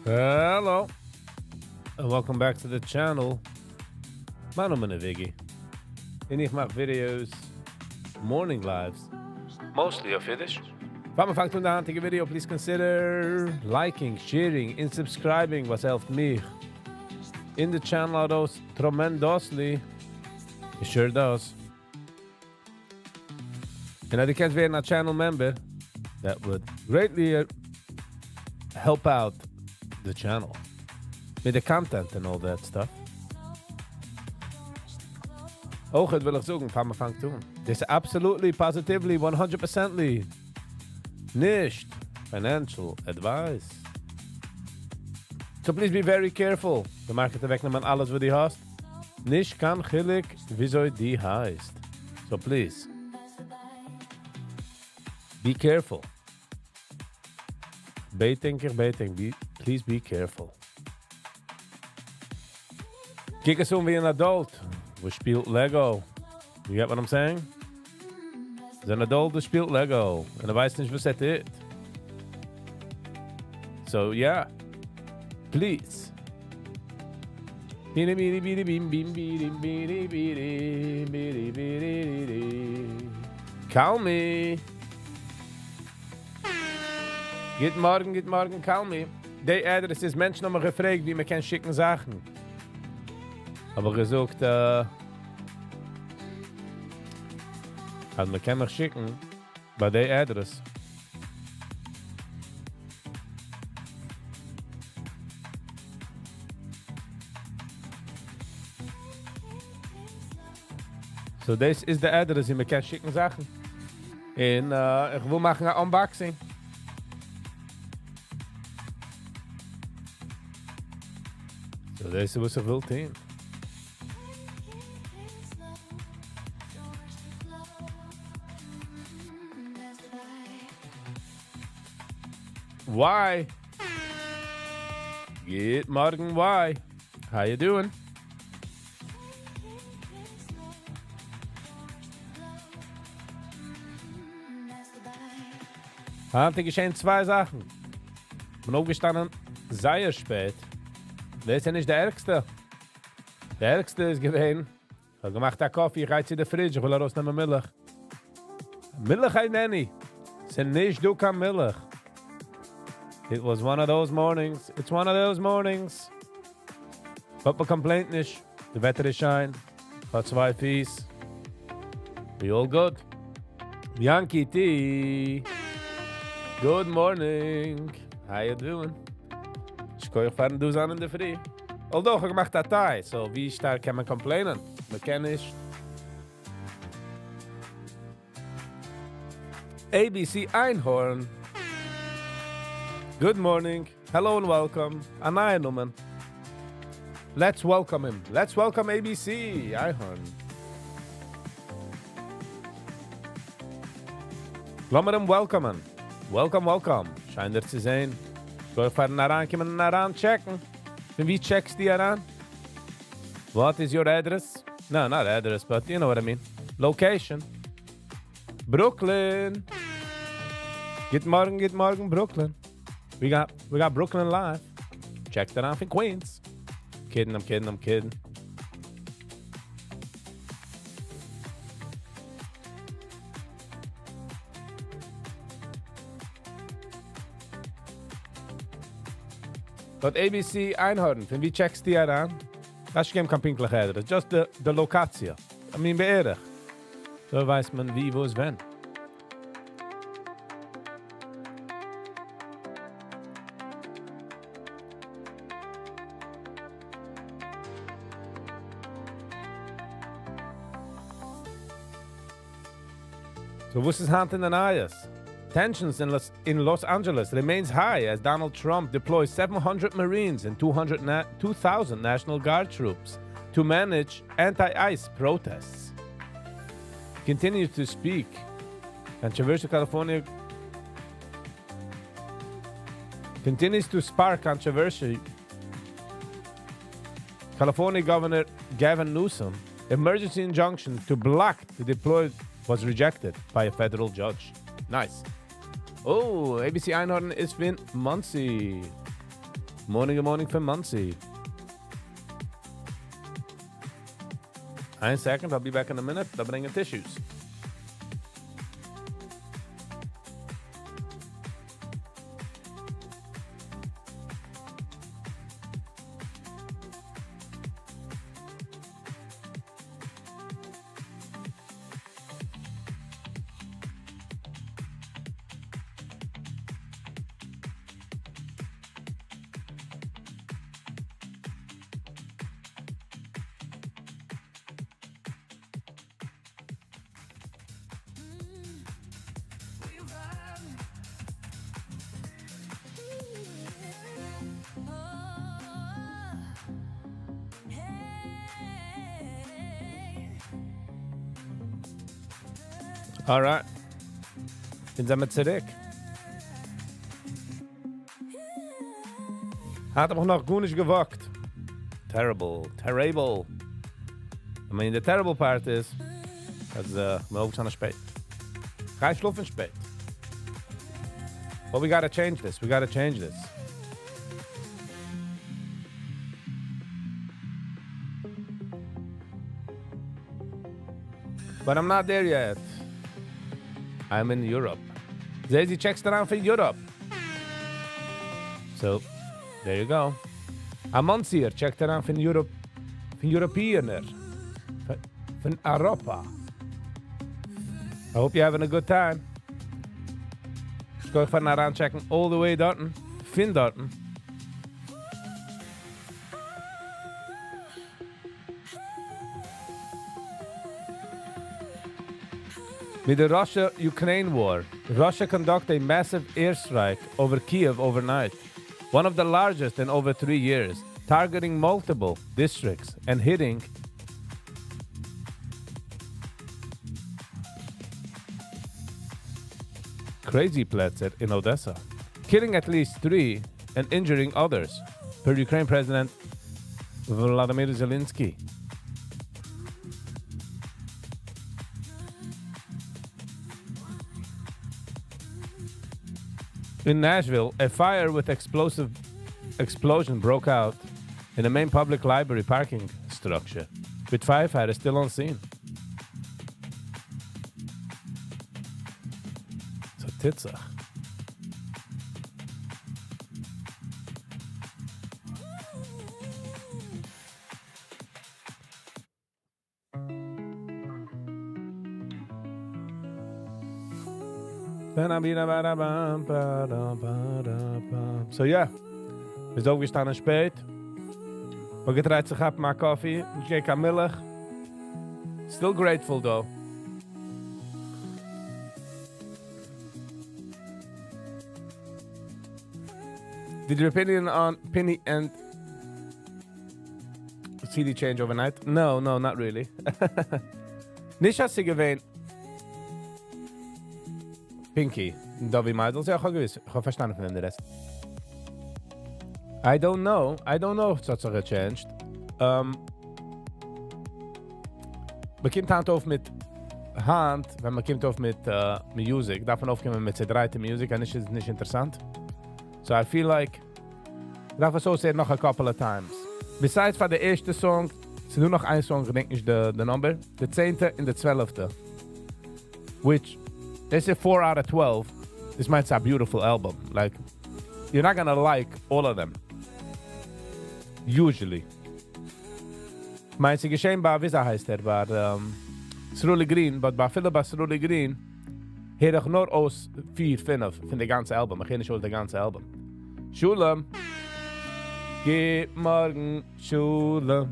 Hello, and welcome back to the channel. Mijn naam is Viggy. En ik maak video's, morning lives, mostly of Yiddish. If you find the antige video, please consider liking, sharing, and subscribing, what helps me in the channel those tremendously. It sure does. And if you can't be a channel member, that would greatly help out the channel with the content and all that stuff. Ook het wil ik zoeken van me vangt doen. This is absolutely, positively, 100%ly nicht financial advice. So please be very careful. De market te wegnemen alles wat die hast. Nicht kan gelijk wieso die heist. So please be careful. Please be careful. Kijk eens om wie een adult. We speelt Lego. You get what I'm saying? Is een adult who speelt Lego. En hij weet niet wat het is. So yeah. Please. Call me. Guten Morgen, call me. Die Adress ist Menschen haben gefragt, wie man kann schicken Sachen. Aber gesagt, also man kann mich schicken bei der Adress. So this is the address, wie man kann schicken Sachen. Und ich will machen ein Unboxing. So this was a full team. Why? Good morning, why? How you doing? Hatte geschehen zwei Sachen. Bin aufgestanden, sehr spät. Das ist ja nicht der Ärgste. Der Ärgste ist gewesen, ich habe gemacht einen Kaffee, ich reize in den Fridge, ich will rausnehmen Milch. Milch ein Nanny. Es ist nicht du kann Milch. It was one of those mornings. It's one of those mornings. Papa complaint nicht. The Wetter ist schein. Hat 2 Fies. We all good. Yankee T. Good morning. How you doing? Ich kann euch fahren, du sein in der Früh. Although, ich mach das Teil. So, wie stark kann man complainen? Man kann nicht. ABC Einhorn. Good morning. Hello and welcome. Anaya Numan. Let's welcome him. Let's welcome ABC Einhorn. Lassen wir ihn welcomen. Welcome. Schein dir zu sehen. Ich will fahren kommen checken. Und wie checkst du heran? What is your address? No, not address, but you know what I mean. Location. Brooklyn. Good morning, Brooklyn. We got Brooklyn live. Check that out in Queens. I'm kidding. But ABC Einhorn, wie checkst du die an? Das ist kein pinklich Adress, just the Lokation. I mean, beirrig. So weiß man wie, wo es wenn. So what's his hand in the eyes? Tensions in Los Angeles remains high as Donald Trump deploys 700 Marines and 2,000 National Guard troops to manage anti-ICE protests. Continues to speak. Controversial California continues to spark controversy. California Governor Gavin Newsom emergency injunction to block the deploy was rejected by a federal judge. Nice. Oh, ABC Einhorn is Vin Muncie. Morning from Muncie. 1 second, I'll be back in a minute. I'll bring tissues. Alright. Jetzt sind wir zurück. Hat aber noch gut nicht gewagt. Terrible. I mean, the terrible part is, dass wir auch schon spät. Kein Schlafen spät. But we gotta change this. But I'm not there yet. I'm in Europe. Zazie checks around for Europe. So, there you go. I'm on here, checked around for Europe. Von Europeaner. Von Europa. I hope you're having a good time. Ich gehe von heran checken all the way dorten. Fin dorten. With the Russia-Ukraine war, Russia conducted a massive airstrike over Kiev overnight, one of the largest in over 3 years, targeting multiple districts and hitting crazy Pletzer in Odessa, killing at least 3 and injuring others, per Ukraine President Vladimir Zelensky. In Nashville, a fire with explosion broke out in the main public library parking structure, with firefighters still on scene. So titzach. So yeah, wir sind aufgestanden spät. Wir getreut sich ab mit Kaffee, ich gehe keine Milch. Still grateful though. Did your opinion on Penny and CD change overnight? No, not really. Nicht hast du gewähnt. Pinky, Dovi Meidels, ja, ich habe gewiss. Ich habe verstanden von dem Rest. I don't know if it's so gechanged. Man kommt Hand auf mit Hand, wenn man kommt auf mit Music. Davon aufkommen mit zerdreite Music, und ist nicht interessant. So I feel like, darf ich so sehen noch a couple of times. Besides for the erste Song, es ist nur noch ein Song, denke ich, the number. The 10th and the 12th. Which, they say 4 out of 12. This might be a beautiful album. Like, you're not gonna like all of them. Usually. Mein sie geschehen bei, wie heißt der, bei Srully Green, but bei viele bei Srully Green, höre ich nur aus 4, 5 von der ganzen Album. Ich höre nicht aus der ganzen Album. Schule. Gib morgen Schule.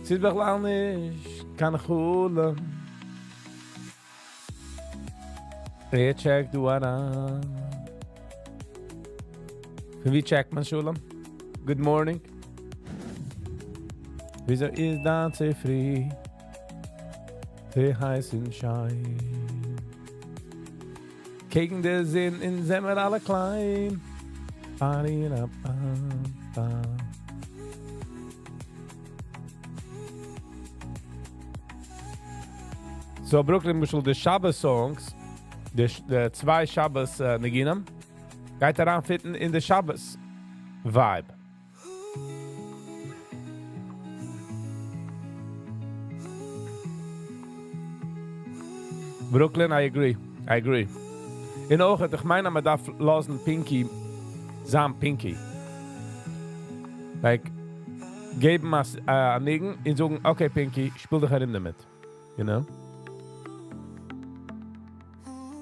Zit beglaan nicht, kann ich holen. Check du an. Wie checkt man Schule? Good morning. Wieso ist das so frei? Der heißen Schein. Gegen den Sinn in sind wir alle klein. So, Brooklyn, the Shabbos songs, the 2 Shabbos Neginam, Geht daran fitten in the Shabbos vibe. Brooklyn, I agree. In Ogen, ich meine, man darf losen Pinky, Sam Pinky. Like, geben wir an Nigen und sagen, okay, Pinky, spiel dich herin damit. You know?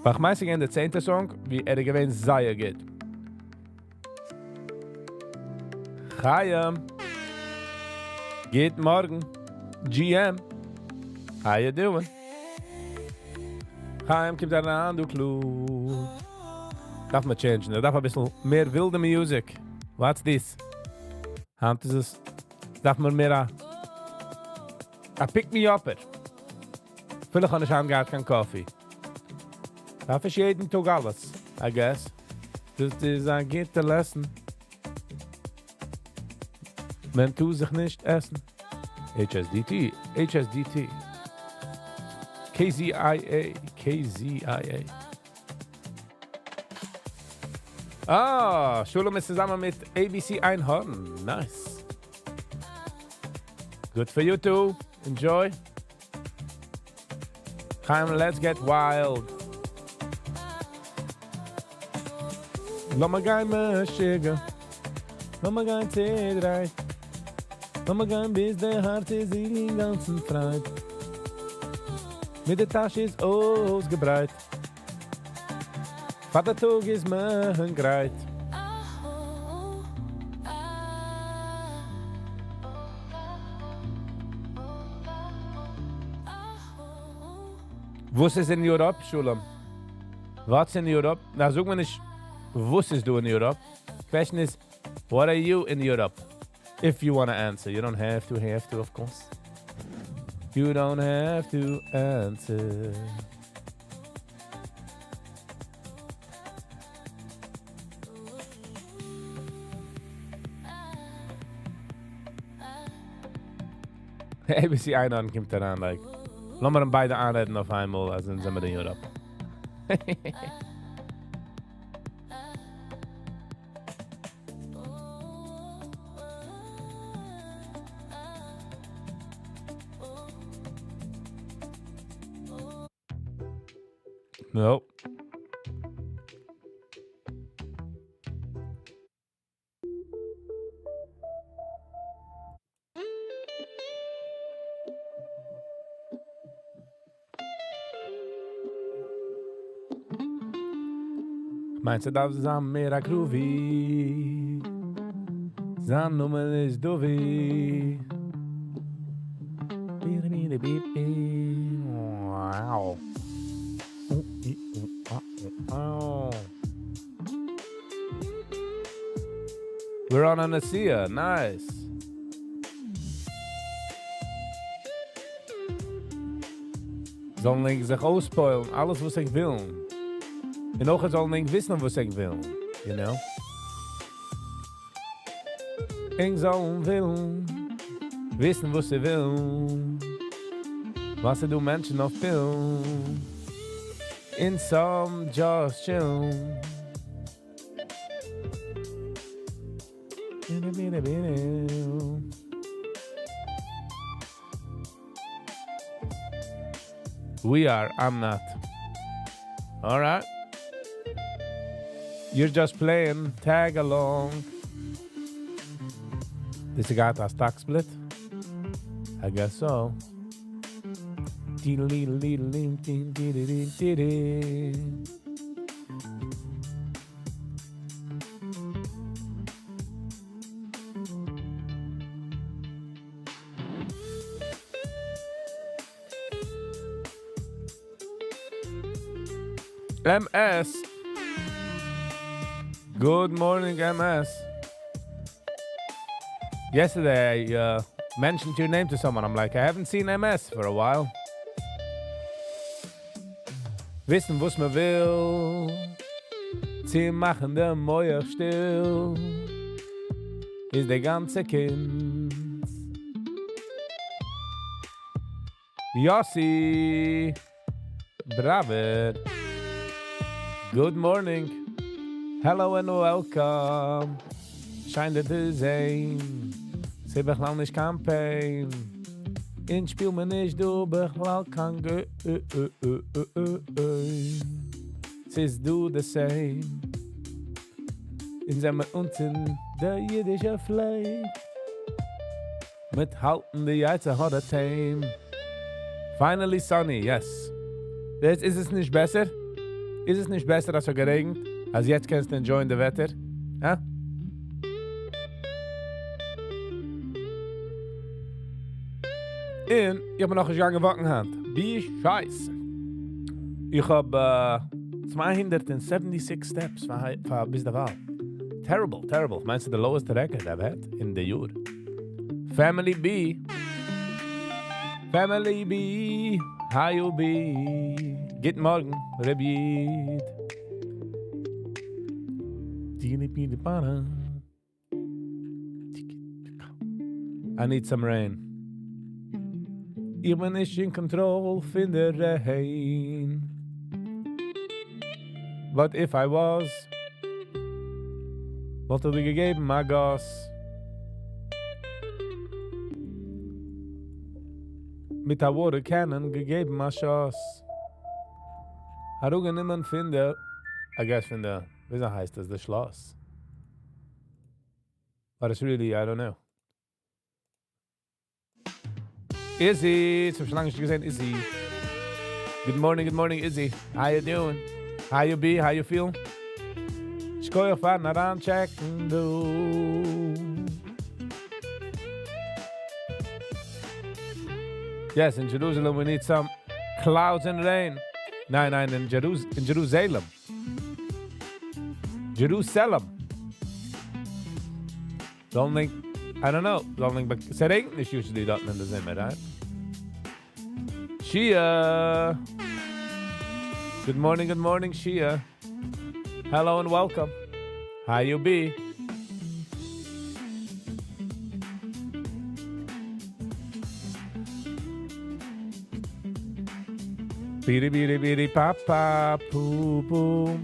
Aber ich meiste gerne der 10. Song, wie gewinnt Zaya geht. Chaim. Geht morgen. GM. How you doing? Chaim kommt an, du Klut. Darf man changen, darf ein bisschen mehr wilde Musik. What's this? Hand ist es. Darf man mehr a pick-me-upper. Vielleicht kann ich gar keinen Kaffee. Darf ich jeden Tag alles, I guess. Das ist ein guter Lesson. Man tut sich nicht essen. HSDT. KZIA. Ah, Schulung ist zusammen mit ABC Einhorn. Nice. Good for you too. Enjoy. Come, let's get wild. Lass mal gehen misschicken. Lass mal gehen T3. Lass mal gehen, bis der Hart ist in den ganzen Freit. Mit der Tasche ist ausgebreit. Vater Tag ist mir greit. Was ist in Europe, Schulam? Was in Europe? Na, sag mir nicht, was ist du in Europe? Question is, what are you in Europe? If you want to answer. You don't have to, of course. You don't have to answer. ABC Einhorn kommt daran, like. Lass mal beide anreden auf einmal, also dann sind wir in Europe. No. Meinst du, da zusammen mehr a groovy? Sein Nummer ist Dovi. Wow. We're on a Sia, nice. Sollen ich sich ausspoilen, alles was ich will. Und auch sollen ich wissen, was ich will, you know? Ich soll will, wissen, was ich will. Was du Menschen auf Pill. In some just chill. We are, I'm not. All right. You're just playing tag along. This got a stock split? I guess so. MS. Good morning, MS. Yesterday, I mentioned your name to someone. I'm like, I haven't seen MS for a while. Wissen, was man will. Sie machen den Meuer still. Ist der ganze Kind. Yossi. Bravo. Good morning. Hello and welcome. Scheint zu sein. Sie bechlall nicht Campaign. In Spiel man nicht du bechlall kann Sis du the same. In Semmer unten der jiddische Fleck. Mit halten die Jäize hat tame. Finally sunny, yes. Jetzt ist es nicht besser? Ist es nicht besser, als geregnet? Also jetzt kannst du enjoyen das Wetter? Ja? Und ich habe noch gegangen Wochenhand. Wie scheiße. Ich habe 276 Steps für bis der Wahl. Terrible, terrible. Meinst du, the lowest record I've had in the year? Family B. Family B. How you be? Guten Morgen, Rebid. I need some rain. Ich bin nicht in Control von der Rain. But if I was, wollte dir gegeben, my goss. Mit der Water Cannon gegeben, my Chance. Harugen niemand finde, I guess finde, wie heißt das, das Schloss? But it's really, I don't know. Izzy, zum schon lange nicht gesehen, Izzy. Good morning, Izzy. How you doing? How you be? How you feel? Ich kann euch fahren, ran checken, du. Yes, in Jerusalem we need some clouds and rain. Nein, in Jerusalem. Jerusalem. Don't think, I don't know. Don't think, but it ain't nicht usually dort in der Zimmer, right? Shia. Good morning, Shia. Hello and welcome. How you be? Bidi bidi bidi papa poo poo.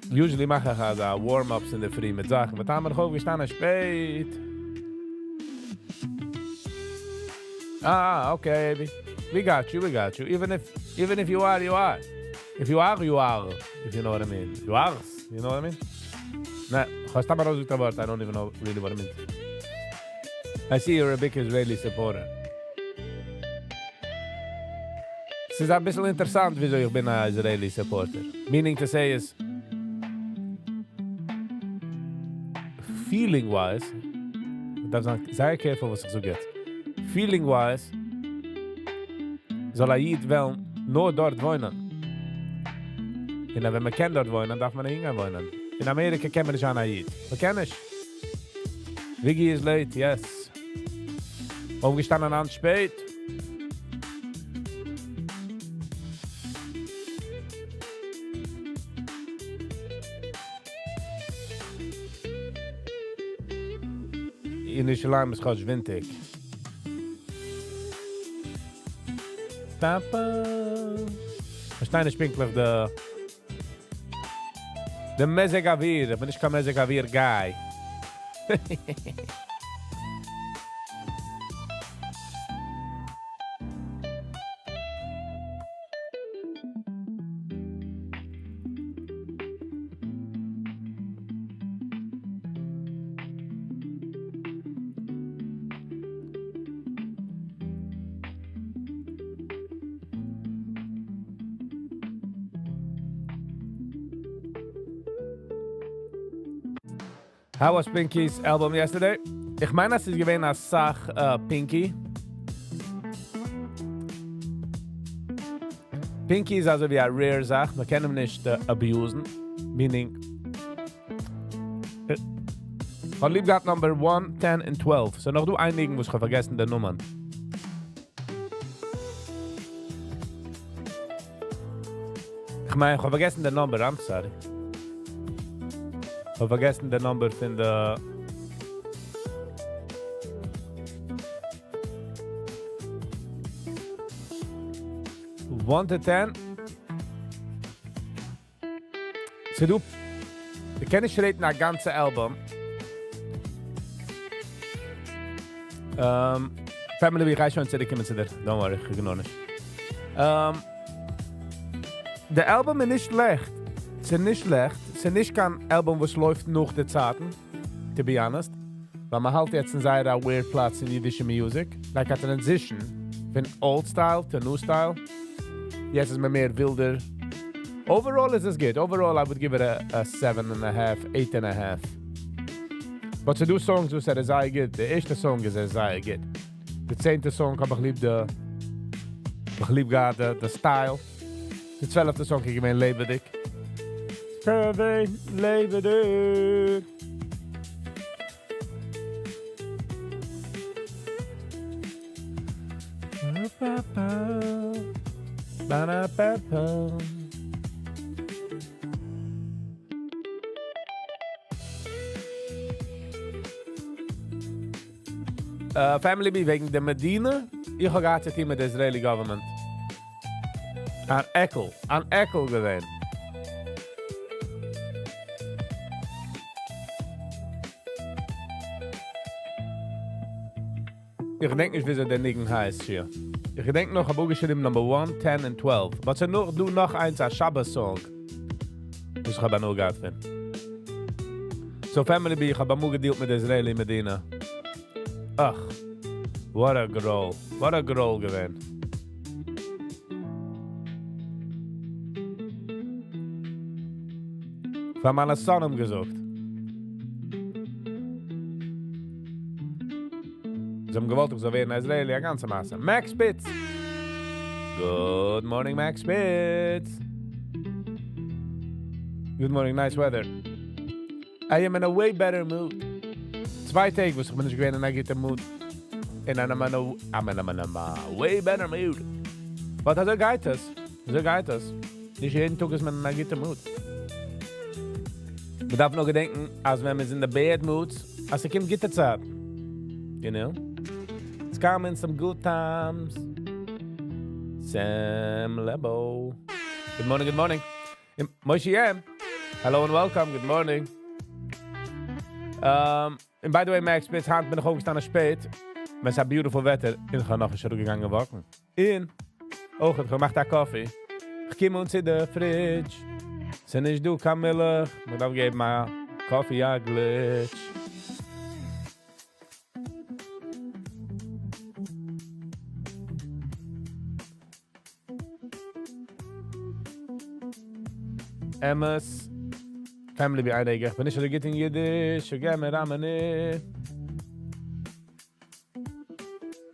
Usually mache ich also warm-ups in der Früh mit Sachen. Aber da haben wir doch aufgestanden spät. Okay, baby. We got you. Even if you are, you are. If you are, you are. If you know what I mean. You are, you know what I mean? Nah, I don't even know really what I mean. I see you're a big Israeli supporter. Es ist ein bisschen interessant, wieso ich bin ein Israeli supporter. Meaning to say is, feeling-wise, ich darf sagen, sehr careful, was ich so geht. Feeling-wise, soll Jid wel nur dort wohnen. Und wenn man kann dort wohnen, darf man nicht wohnen. In Amerika kann man nicht an Jid. Man kann nicht. Viggy is late, yes. Aufgestanden an spät. In Israel is gewoon windig. Papa. Versteine spinklich de Mezegavir. Ich bin nicht kein Mezegavir-Guy. How was Pinky's album yesterday? Ich meine, es ist gewesen als Sach Pinky. Pinky ist also wie eine rare Sache. Man kann ihn nicht abusen. Meaning, ich habe lieb gehabt Number 1, 10 und 12. So noch du einigen, muss ich vergessen, die Nummern. Ich meine, ich habe vergessen die Nummer, I'm sorry. Ich habe vergessen die Nummer von der... One to 10. du kenn ich reden ein ganze Album. Family wie reich schon zurück zu der. Don't worry, ich ignore nicht. Der Album ist nicht schlecht. Es ist nicht schlecht. Es ist nicht kein Album, was läuft nach der Zeiten, to be honest. Weil man halt jetzt in seiner weird Platz in jiddische Music. Like a transition von Old Style to New Style. Jetzt ist man mehr wilder. Overall is this good. Overall, I would give it a 7.5, 8.5. But to do songs, was er sehr good. Der erste Song ist sehr good. Der 10. Song hab ich lieb gerade der Style. Der 12. Song ich mein lebendig. Lebendig. Family B wegen der Medina, ich habe gerade Team mit der Israeli Government. An Ekel gewesen. Ich denke nicht, wie der Nigen heißt hier. Ich denke noch, ich habe geschrieben Number 1, 10 und 12. Was du noch eins als Shabbos-Song. Das ich aber noch gehabt finde. So Family B, ich habe auch gedealt mit der Israeli Medina. Ach, what a girl gewesen. Von meiner Sonne gesucht. Sie haben gewollt, so werden Israeli eine ganze Masse. Max Spitz. Good morning, Max Spitz. Good morning, nice weather. I am in a way better mood. 2 Tage, was ich bin nicht gewesen in einer guten Mood. I'm in a way better mood. Aber so geht es. Nicht jeden Tag ist man in einer guten Mood. Man darf noch gedenken, als wenn man in der bad moods, als ich in gute Zeit. You know? It's coming some good times. Sam Lebo. Good morning. Moishi M. Hello and welcome, good morning. And by the way, Max, bis hand bin ich aufgestanden spät. Aber es ist beautiful Wetter. Ich habe noch schon gegangen wachen. Ich mach da Kaffee. Ich komme uns in der Fridge. Sind nicht du, Camille. Ich darf geben mal Kaffee, ja, glitch. Emmas. Family be einige. Wenn ich schon in Yiddish, geh mir Ramani.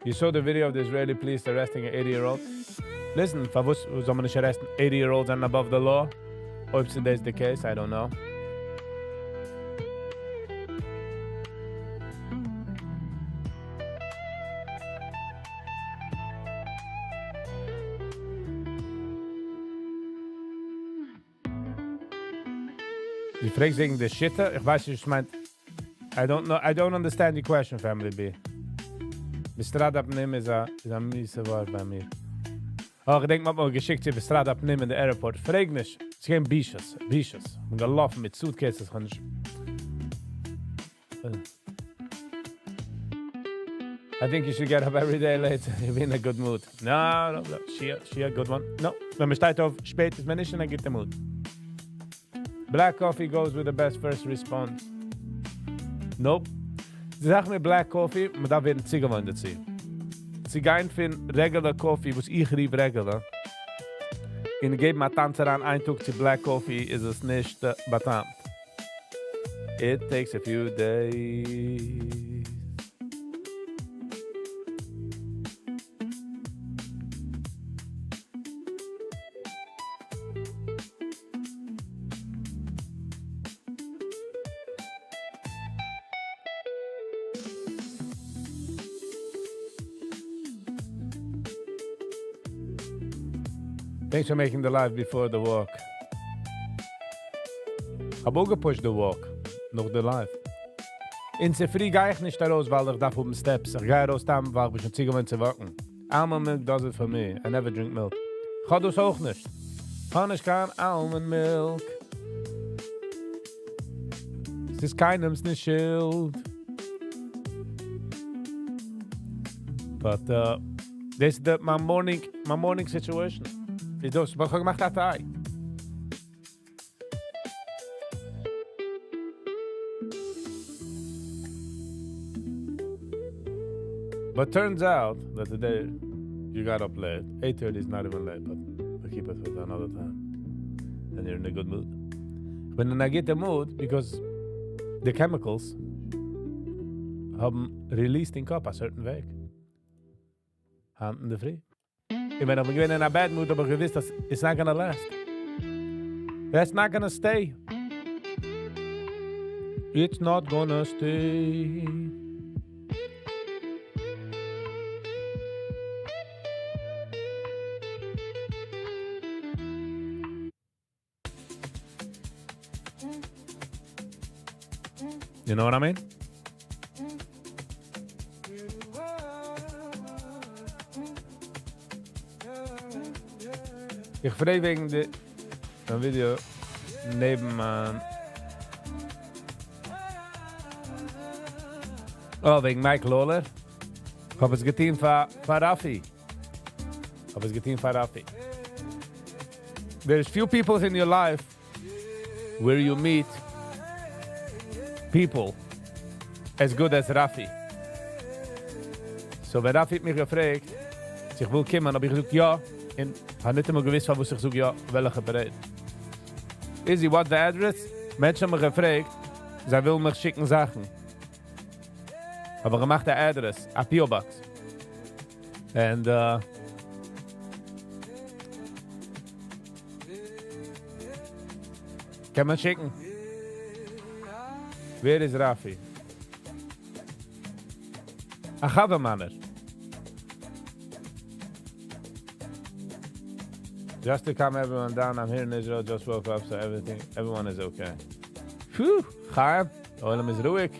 You saw the video of the Israeli police arresting an 80-year-old? Listen, for soll man nicht arresten 80-year-olds and above the law? Ob that's the case, I don't know. Die fragt wegen der Shitter. Ich weiß nicht, ich meint. I don't understand the question, Family B. Bestrad abnehmen ist ein miese Wort bei mir. Oh, ich denke, man hat mal geschickt, sie bestrad abnehmen in der Airport. Frag nicht. Es ist kein Bisches. Man kann laufen mit Suitcases. I think you should get up every day later. You'll be in a good mood. No. She a good one. No. Wenn man steht auf spät, ist man nicht in a good mood. Black coffee goes with the best first response. Nope. Sie sagen mir Black Coffee, man darf werden Ziegelwein dazu. Sie gehen für regular Coffee, was ich rief regular. Und geben mir Tanzer an Eindruck zu Black Coffee, ist es nicht betankt. It takes a few days. Thanks for making the live before the walk. Hab auch gepusht the walk. Noch the live. In se free gehe ich nicht raus, weil ich darf oben Steps. Ich gehe raus dann, weil ich schon Ziegelmann zu wacken. Almond milk does it for me. I never drink milk. Ich kann das auch nicht. Kann ich kein Almond milk. ist keinem's nicht Schild. But this is my morning situation. Ich das, was ich gemacht habe. But turns out that today you got up late. 8:30 is not even late, but we'll keep it for another time. And you're in a good mood. When I get the mood, because the chemicals haben released in Kopf a certain Weg. Hand in the free. Ich bin aber in a bad mood, aber gewiss, dass it's not gonna last. That's not gonna stay. It's not gonna stay. You know what I mean? Ich frage wegen dem Video nebenan. Oh, wegen Mike Lawler. Ich habe es getan für Raffi. There's few people in your life where you meet people as good as Raffi. So, wenn Raffi hat mich gefragt, ich will kommen, habe ich gesagt ja. Und ich habe nicht immer gewusst, was ich sage, ja, welche bereit. Easy, what's the address? Menschen haben mich gefragt, sie will mich schicken Sachen. Aber ich mache die Adress, a P.O. Box. Und kann man schicken. Wer ist Raffi? Ach, habe Manner. Just to calm everyone down, I'm here in Israel, just woke up, so everyone is okay. Phew, Chaim, Olam is ruhig.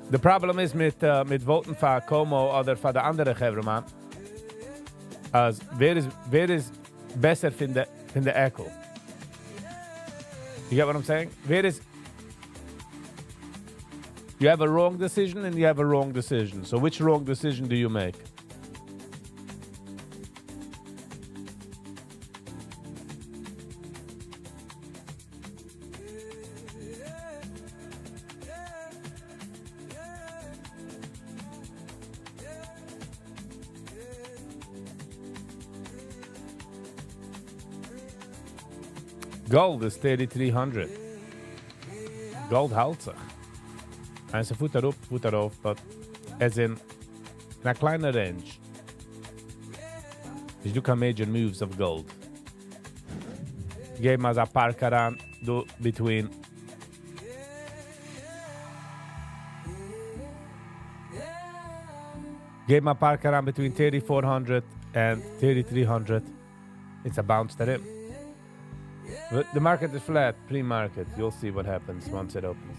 The problem is mit voten für Como oder für die andere Chevroman. Als wer is besser von der Echo? You get what I'm saying? You have a wrong decision and you have a wrong decision. So which wrong decision do you make? Gold is 3,300. Gold hält sich. Also Futter auf, but as in a kleiner Range. Ich do keine major moves of gold. Ich gebe mal ein paar Karan between. Gave my paar Karan between 3,400 and 3,300. It's a bounce to him. But the market is flat, pre-market. You'll see what happens once it opens.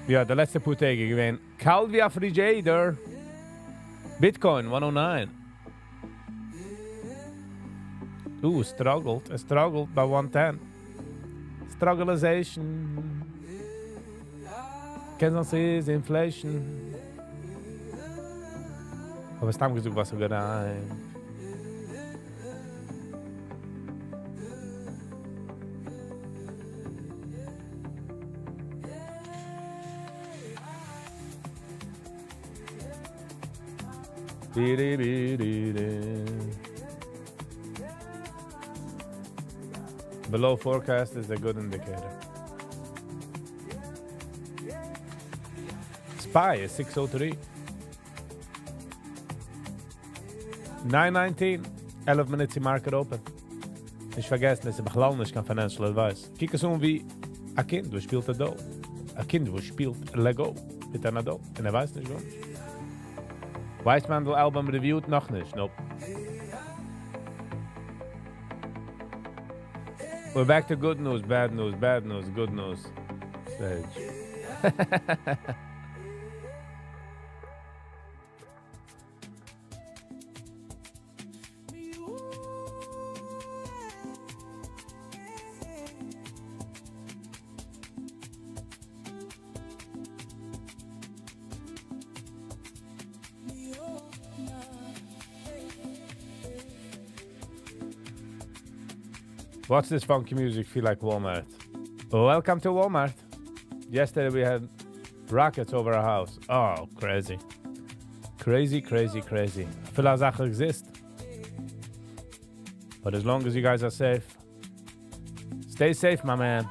Ja, de letzte Putege gewesen. Kalt wie ein Frigidaire. Bitcoin 109. Struggled. It struggled by 110. Strugglization. Kennst du das? Inflation. Aber es haben gesagt, was sogar rein. Below forecast is a good indicator. SPY is 603. 919. 11 minutes in market open. Nicht vergessen, es ist beglaubend, nicht kein financial advice. Kijk eens wie ein Kind, wo spielt er do. Ein Kind, wo spielt Lego mit einer do. Und weiß nicht, warum. Weiß man, das Album reviewt noch nicht. Nope. We're back to good news, bad news, good news. Stage. What's this funky music feel like Walmart? Welcome to Walmart. Yesterday we had rockets over our house. Oh, crazy. Crazy, crazy, crazy. Viele Sachen exist. But as long as you guys are safe, stay safe, my man.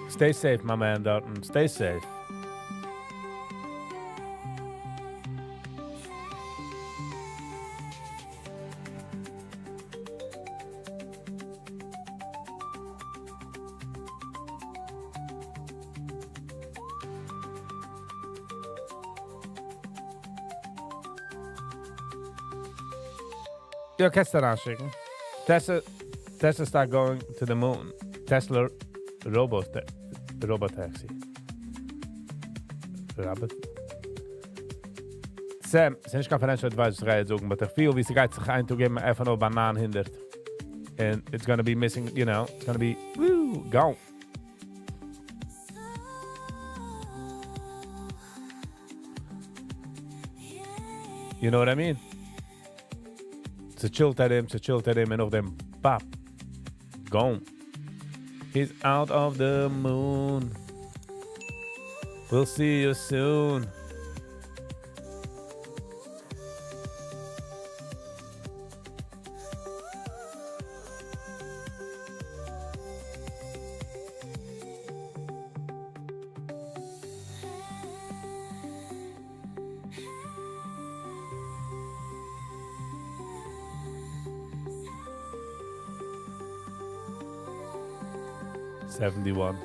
Stay safe, my man, Dalton. Stay safe. Ja, kannst du anschicken. Tesla start going to the moon. Tesla Robotaxi. Rabbit. Sam, es ist nicht kein financial advice, was ich sagen, but I feel, wie sie geht sich einzugeben, einfach nur Bananen hindert. And it's gonna be missing, you know, it's gonna be, woo, gone. You know what I mean? Ze chillt at him, and of them, pop, gone. He's out of the moon. We'll see you soon. $71.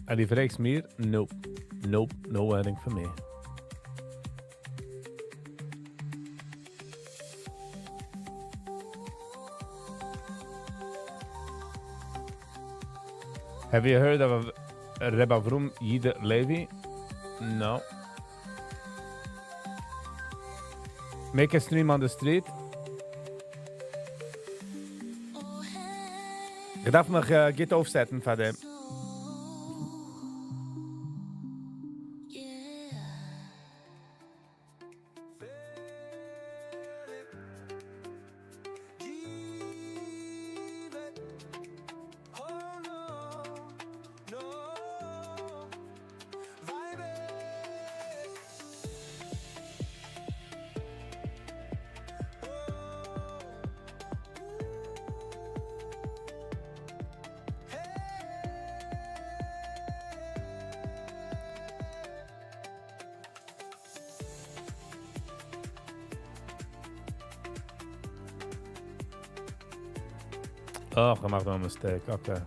En die vreekt meer? Nope. Nope. No wedding for me. Have you heard of Rebbe Avrum Yiddish Levi? No. Make a stream on the street. Ik dacht nog git opzetten van hem. Oh, gemaakt wel een mistake. Okay.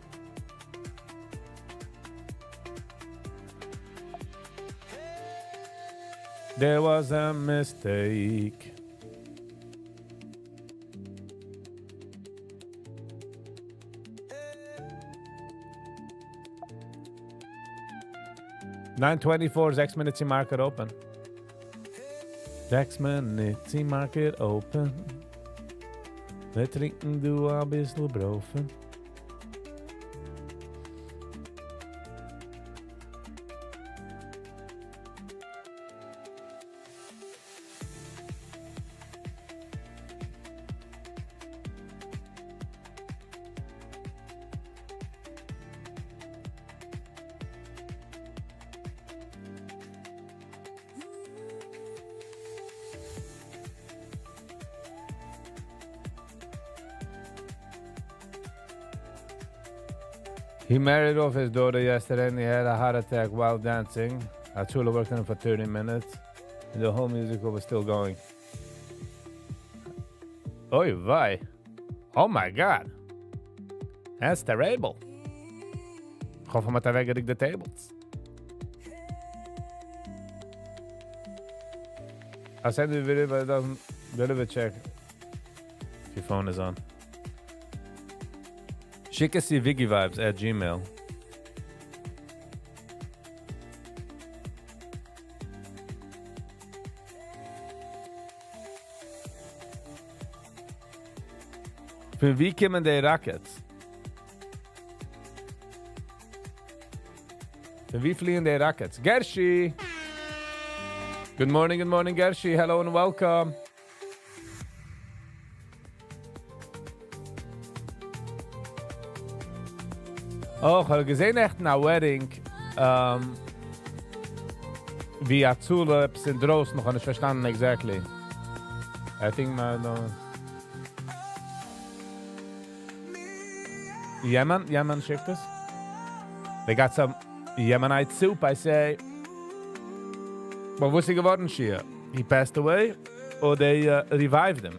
There was a mistake. $9.24 6 minutes in market open. 6 minutes in market open. We trinken du ein bisschen Brofen. He married off his daughter yesterday and he had a heart attack while dancing. I truly worked on him for 30 minutes and the whole musical was still going. Oy vey. Oh my God. That's terrible. Ich hoffe, man hat weggerückt die Tables. I'll send you a video, but it doesn't... Bit of a check. If your phone is on. Schicke sie Viggy@gmail. Für wie kommen die Rockets? Für wie fliegen die Rockets? Gershi! Good morning, Gershi. Hello and welcome. Oh, ich habe gesehen echt eine Wedding. Wie Azule sind draußen, noch nicht verstanden exactly. I think no. Yemen schickt es. They got some Yemenite soup, I say. But what's he geworden hier? He passed away, or they revived him?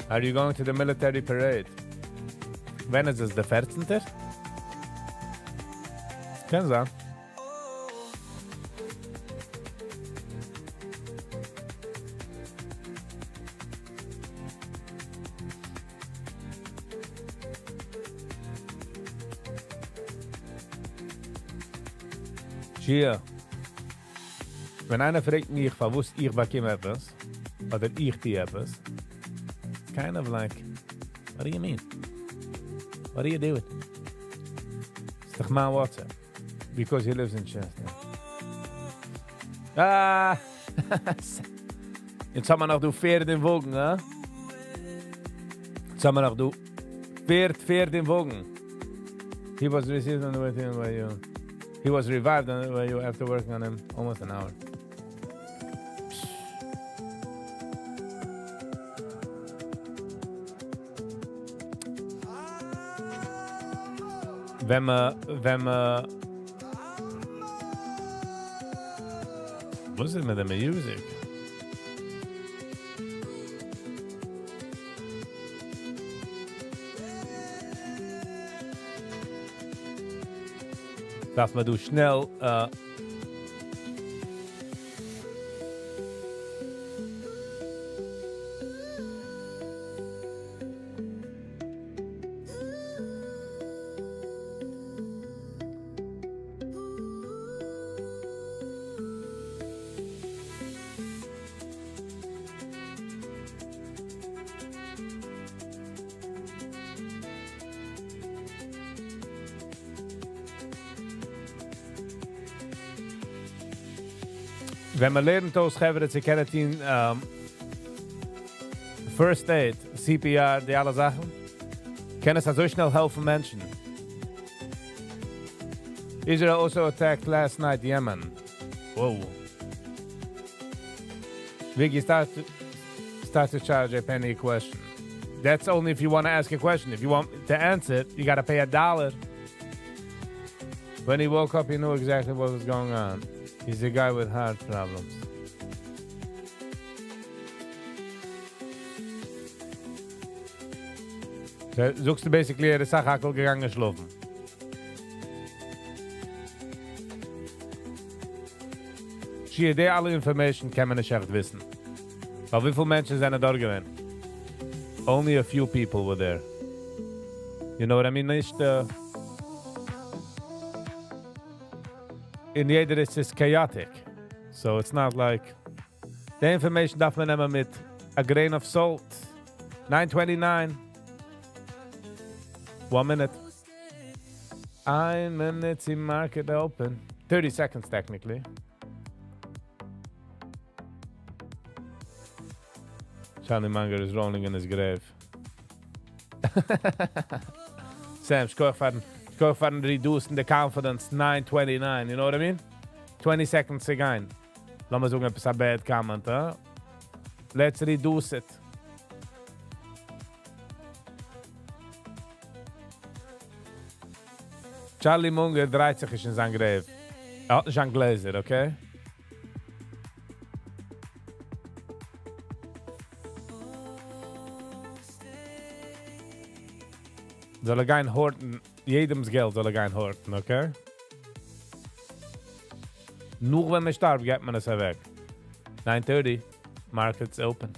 Are you going to the military parade? When is this, the 14th? Kann sein. Hier. Wenn einer fragt mich, von wo ich bekomme etwas, oder ich die etwas, kind of like, what do you mean? What are you doing? It's doch my WhatsApp. Because he lives in Chester. Ah! Jetzt haben wir noch du Pferd in Wogen, ne? Jetzt haben wir noch du Pferd in Wogen. He was received on the way to by you. He was revived on the way you after working on him almost an hour. Wenn man was ist mit der Musik? Darf man du schnell wenn man lernt ausgeben, sie kennen den First Aid, CPR, die alle Sachen, können es so schnell helfen Menschen. Israel also attacked last night Yemen. Whoa. Viggy, start to charge a penny a question. That's only if you want to ask a question. If you want to answer it, you got to pay $1. When he woke up, he knew exactly what was going on. He's a guy with heart problems. So, suchst du basically ihre Sachakel gegangen schlafen. Schie, die alle Information kann man nicht echt wissen. Weil wie viele Menschen sind da gewesen? Only a few people were there. You know what I mean? Nicht, in jeder is it's chaotic. So it's not like... The information darf man nehmen mit a grain of salt. 9:29. 1 minute. 1 minute in market open. 30 seconds technically. Charlie Munger is rolling in his grave. Sam, score for reducing the confidence. 9:29, you know what I mean? 20 seconds again. Lass mal sagen, etwas a bad comment, huh? Let's reduce it. Charlie Munger dreht sich in sein Grave. Er hat nicht einen Gläser, okay? Soll gehen horten, jedems Geld soll gehen horten, okay? Nur wenn man starb, geht man es weg. 9:30, market's open.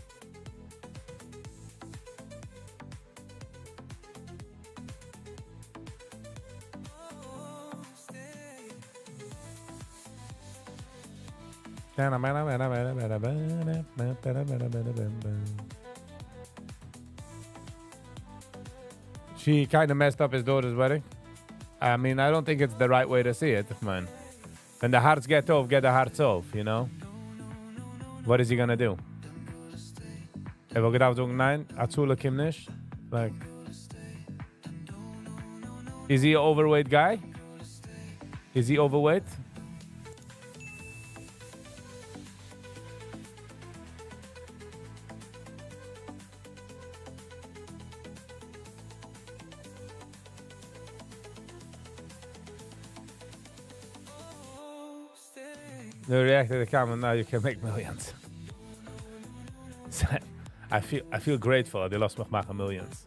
She kind of messed up his daughter's wedding. I mean, I don't think it's the right way to see it, man. When the hearts get off, get the hearts off, you know? What is he gonna do? Will gedacht sagen, nein, Azula kim nicht. Like, is he an overweight guy? Is he overweight? The react to the camera, now you can make millions. I feel grateful that they lost mich machen millions.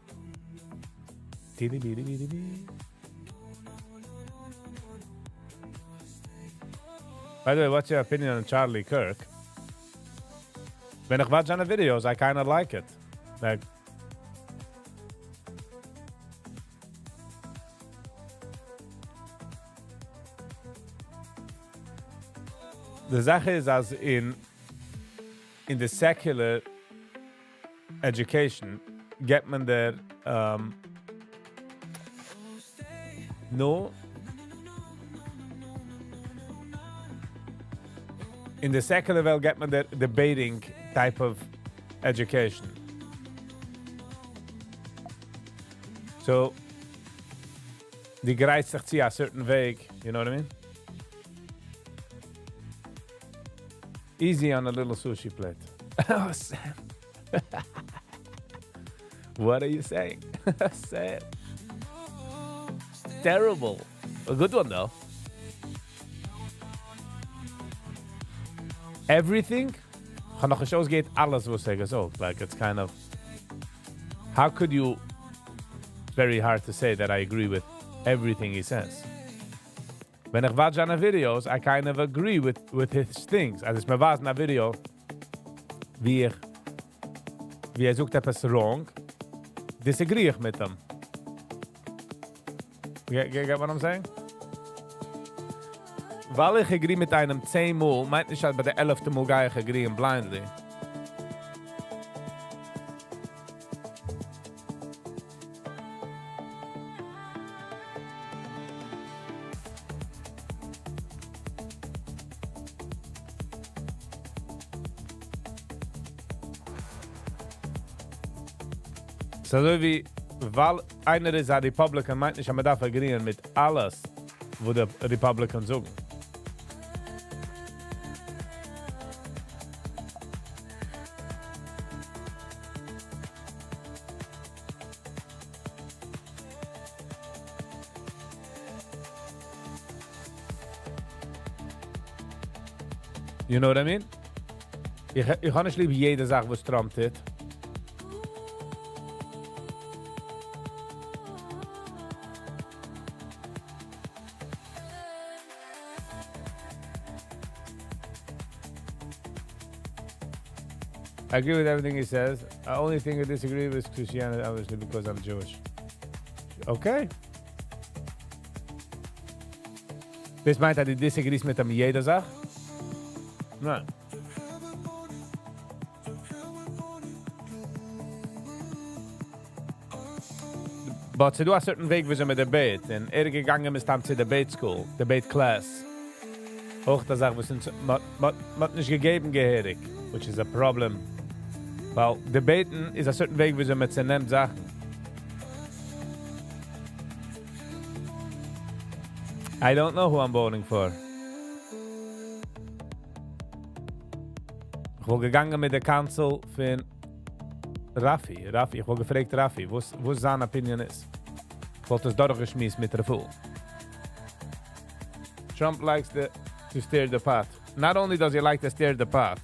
By the way, what's your opinion on Charlie Kirk? When I watch on the videos, I kind of like it. Like, the Sache is, as in the secular education, get man there no. In the secular world, get man the debating type of education. So, die greift sich zu a certain Weg, you know what I mean? Easy on a little sushi plate. Oh, Sam. What are you saying? Sam. Terrible. A good one, though. Everything? Genoeg shows geht alles, was er gesagt. Like, it's kind of... How could you... It's very hard to say that I agree with everything he says. When ich watch on videos, I kind of agree with his things. Als ich mir was in a Video, wie sucht etwas wrong, disagree ich mit ihm. Get what I'm saying? Weil ich agree mit einem 10 Mal, meint nicht, dass bei der 11. Mal gehe ich agree blindly. So wie, weil einer ist ein Republican, meint nicht, dass man darf agreeen mit alles, wo der Republican sagen. You know what I mean? Ich kann nicht lieben jede Sache, was Trump tut. I agree with everything he says. The only thing I disagree with is Christianity, obviously, because I'm Jewish. Okay. Das meint, dass du disagrees mit ihm jeder Sache? Nein. But sie do a certain Weg, wie sie mit Debate. Und gegangen ist dann zur Debate School, Debate Class. Auch das Sache, was man nicht gegeben gehörig, which is a problem. Weil Debaten ist a certain Weg, wie sie mit sie nennt Sachen. I don't know who I'm voting for. Ich war gegangen mit der Council von Raffi, ich war gefragt Raffi, was seine Opinion ist. Ich wollte es durchgeschmissen mit der Full. Trump likes to stir the pot. Not only does he like to stir the pot,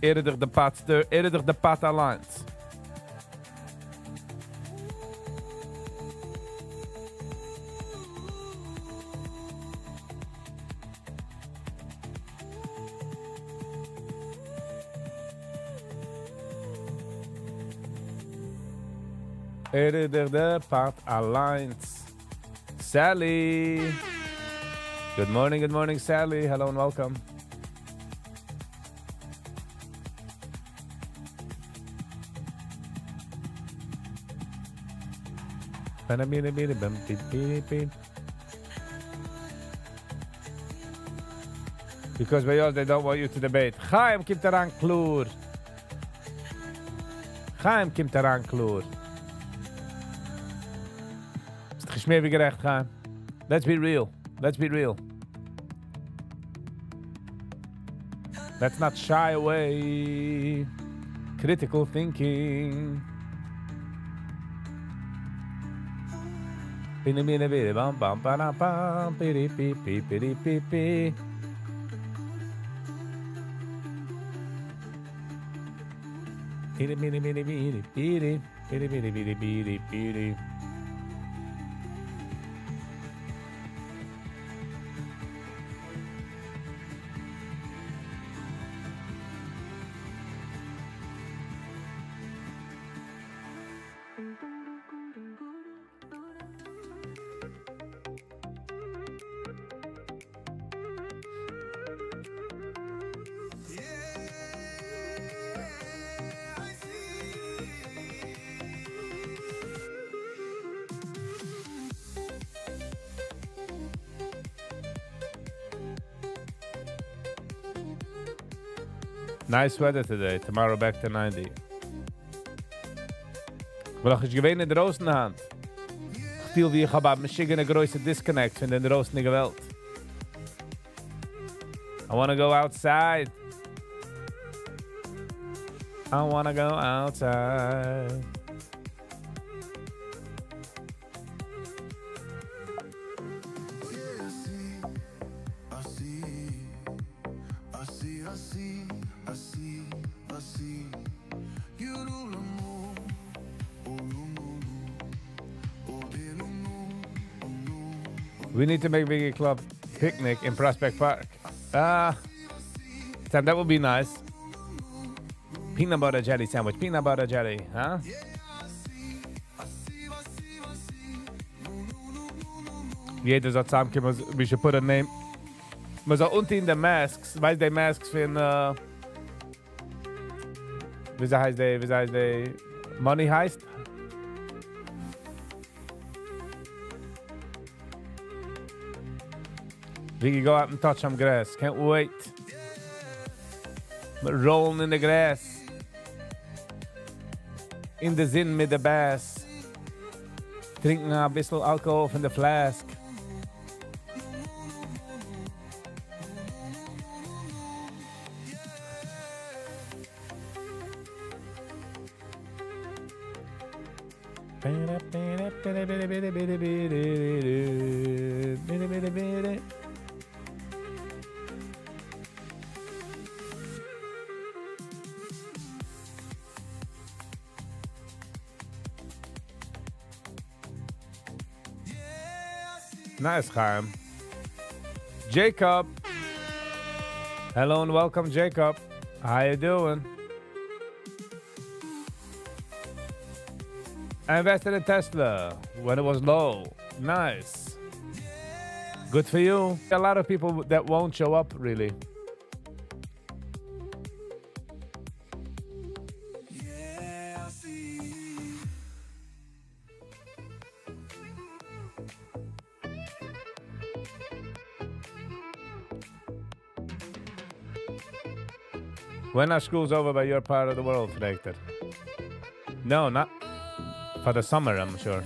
eerder de pot alliance. Eerder de pot alliance. Sally. Good morning, Sally. Hello and welcome. Because bij ons, they don't want you to debate. Chaim komt eraan kloer. Chaim komt eraan kloer. Is het gesmeerd gerecht, Chaim? Let's be real. Let's be real. Let's not shy away. Critical thinking. Bam bam bam bam piri pi piri pi pi. Piri piri piri piri piri piri piri piri piri piri. Nice weather today. Tomorrow back to 90. Wel, ich gewähne in der Ostenhand. Ich fühle, wie ich habe eine schickene größere Disconnect von der Ostenige Welt. I want to go outside. I want to go outside. We need to make Viggy Club picnic in Prospect Park. That would be nice. Peanut butter jelly sandwich. Peanut butter jelly, huh? Jeder soll zusammenkommen. We should put a name. Man soll unten in the masks, weißt du, die Masks von, wie heißt die, Money heißt? We can go out and touch some grass. Can't wait. Rolling in the grass. In the zin mit der Bass. Trinken ein bisschen Alkohol von der Flask. Nice, Chaim. Jacob. Hello and welcome, Jacob. How you doing? I invested in Tesla when it was low. Nice. Good for you. A lot of people that won't show up, really. When are schools over by your part of the world, Victor? No, not for the summer, I'm sure.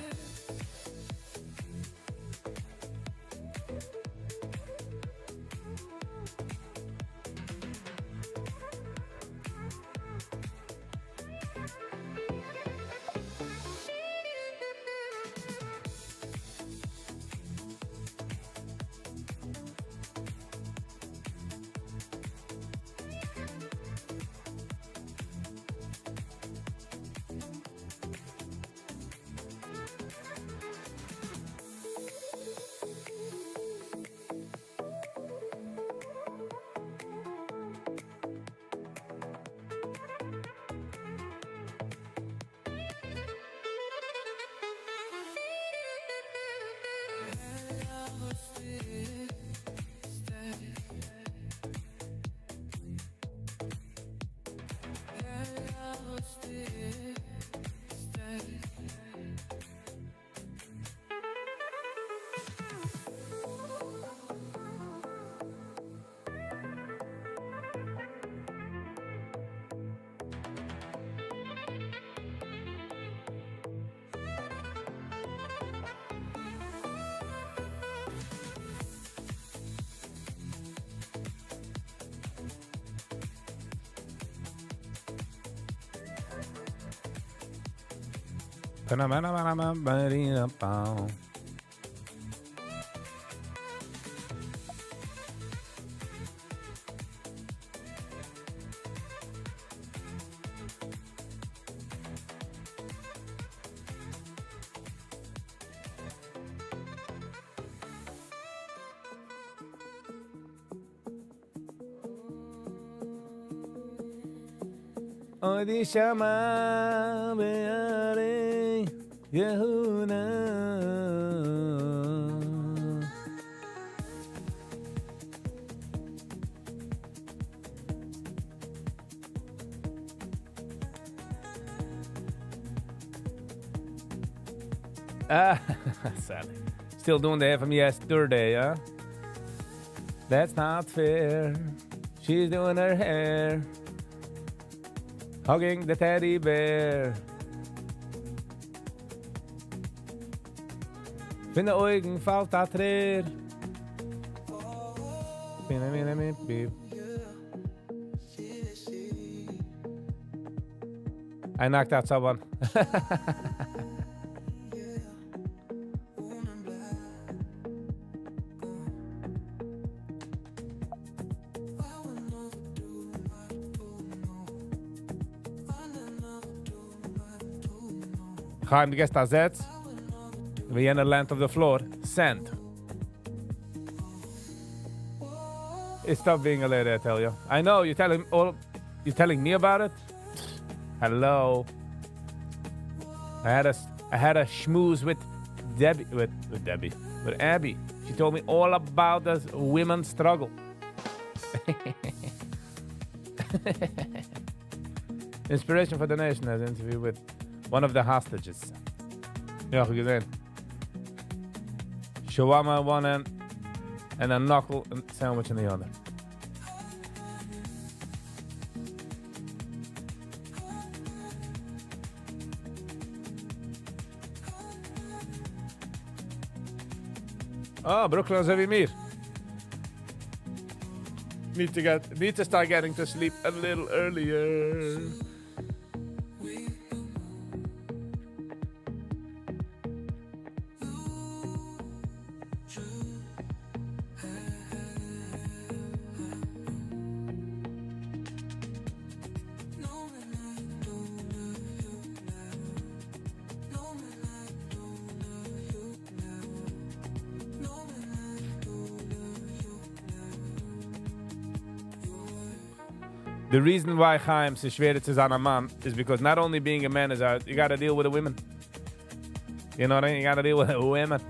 Odi Shama Be'are Yehuda. Sorry. Still doing the FM yesterday, huh? That's not fair. She's doing her hair. Hugging the teddy bear. Von den Augen fällt der Träer. I knocked out someone. Chaim, gehst da Setz. We in the length of the floor. Send. Stop being a lady, I tell you. I know, you're telling me about it? Hello. I had a schmooze with Abby. She told me all about the women's struggle. Inspiration for the Nation has an interview with one of the hostages. Ja, gesehen. Shawarma one end and a knuckle sandwich in the other. Oh, Brooklyn so wie mir. Need to start getting to sleep a little earlier. The reason why Chaim is schwer to sein a man is because not only being a man is hard, you gotta deal with the women. You know what I mean? You gotta deal with the women.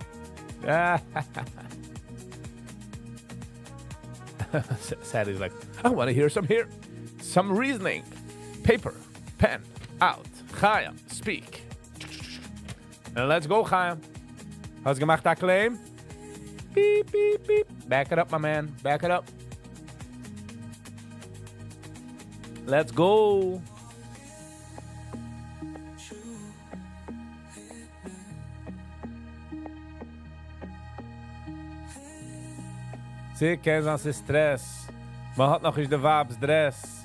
Sally's like, I want to hear some reasoning. Paper, pen, out. Chaim, speak. And let's go, Chaim. Hast gemacht that claim? Beep, beep, beep. Back it up, my man. Back it up. Let's go. Sie kennen uns den Stress. Man hat noch nicht den Vibes Dress.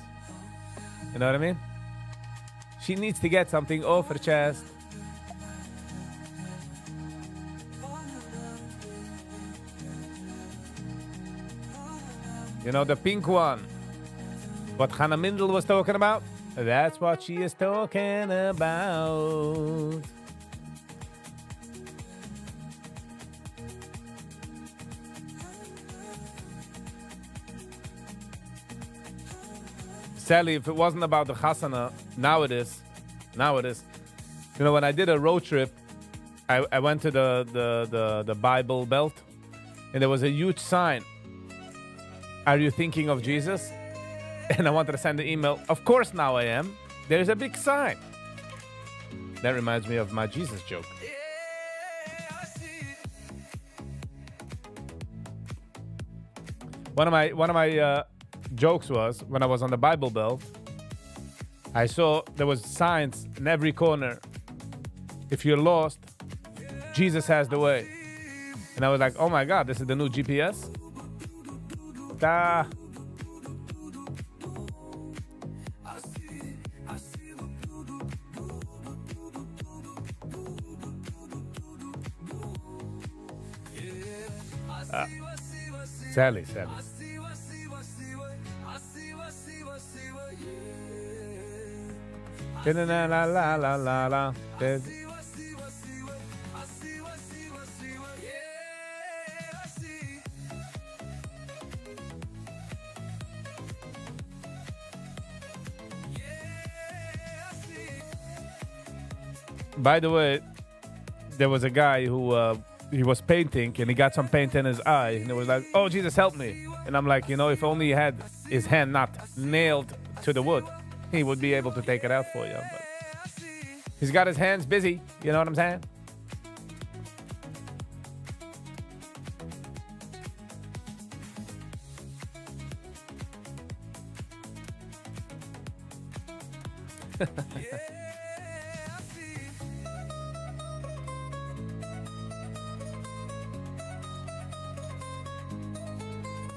You know what I mean? She needs to get something off her chest. You know, the pink one. What Hannah Mindel was talking about? That's what she is talking about. Sally, if it wasn't about the Chasana, now it is. You know, when I did a road trip, I went to the Bible Belt, and there was a huge sign. Are you thinking of Jesus? And I wanted to send an email. Of course now I am. There's a big sign. That reminds me of my Jesus joke. One of my jokes was, when I was on the Bible Belt, I saw there was signs in every corner. If you're lost, Jesus has the way. And I was like, oh my God, this is the new GPS? Sally. La la la la la la. By the way, there was a guy who he was painting and he got some paint in his eye and it was like, "Oh Jesus, help me!" And I'm like, if only he had his hand not nailed to the wood, he would be able to take it out for you. But he's got his hands busy. You know what I'm saying?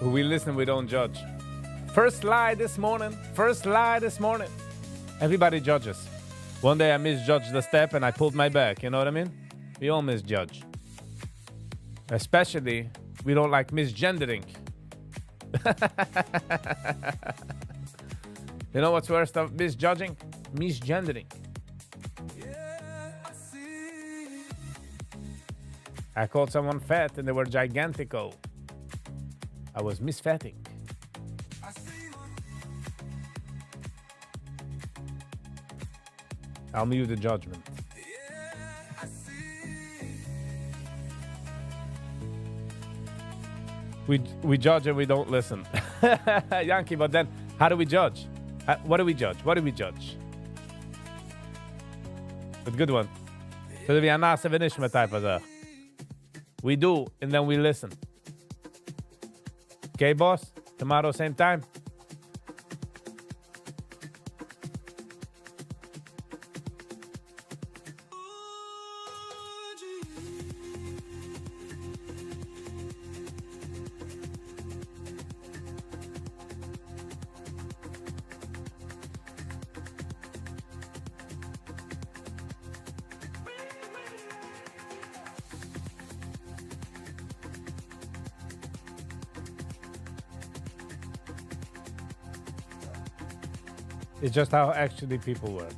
We listen, we don't judge. First lie this morning. Everybody judges. One day I misjudged the step and I pulled my back. You know what I mean? We all misjudge. Especially, we don't like misgendering. You know what's worse than misjudging? Misgendering. I called someone fat and they were gigantico. I was misfatting. I'll mute the judgment. We judge and we don't listen. Yankee, but then how do we judge? What do we judge? But good one. So we are not type of that. We do, and then we listen. Okay, boss? Tomorrow, same time? It's just how actually people work.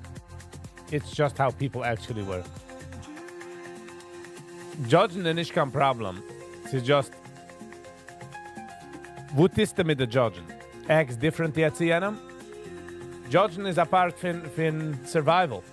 Judging is nicht kein Problem. It's just, what ist mit der Judging? Acts different jetzt zu einem? Judging is a part von survival.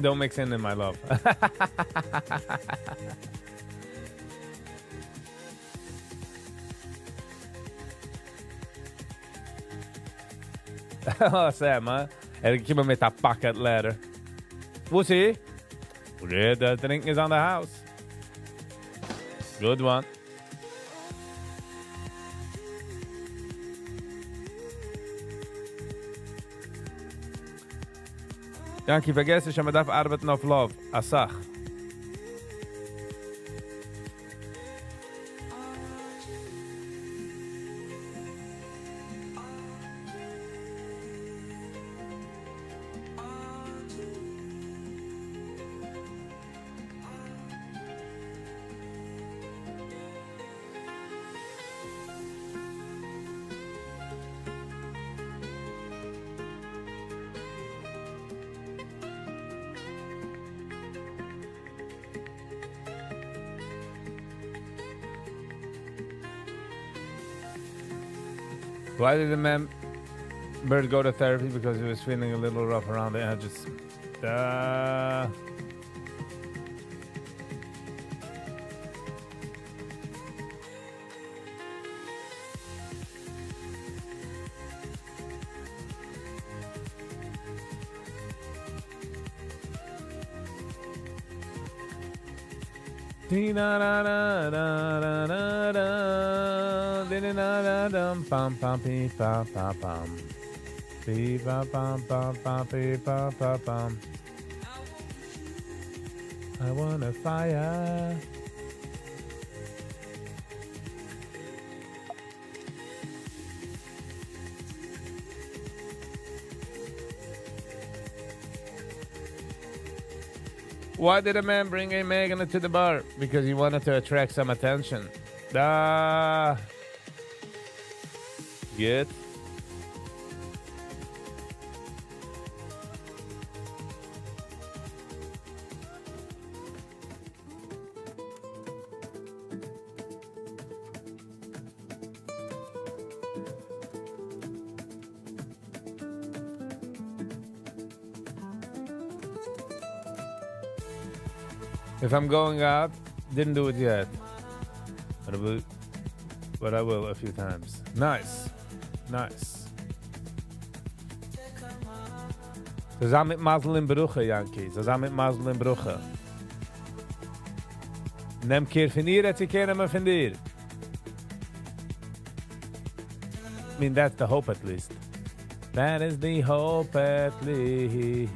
Don't mix in my love. Oh, Sam, huh? Er keep him with a pocket letter. Wussy? The drink is on the house. Good one. Yankee, vergesse ich, man darf arbeiten auf Love. Asach. Why did the man bird go to therapy? Because he was feeling a little rough around the edges. Pam pam pee pam pam pam. Pee pam pam pam pam pee pam pam pam. I want a fire. Why did a man bring a Megan to the bar? Because he wanted to attract some attention. Good. If I'm going out, didn't do it yet. But I will a few times. Nice. Nice. Zusammen mit Masel in Bruche, Yankee. Zusammen mit Masel in Bruche. Nehm keer van hier, dat ze kennen me van hier. I mean, that's the hope at least. That is the hope at least.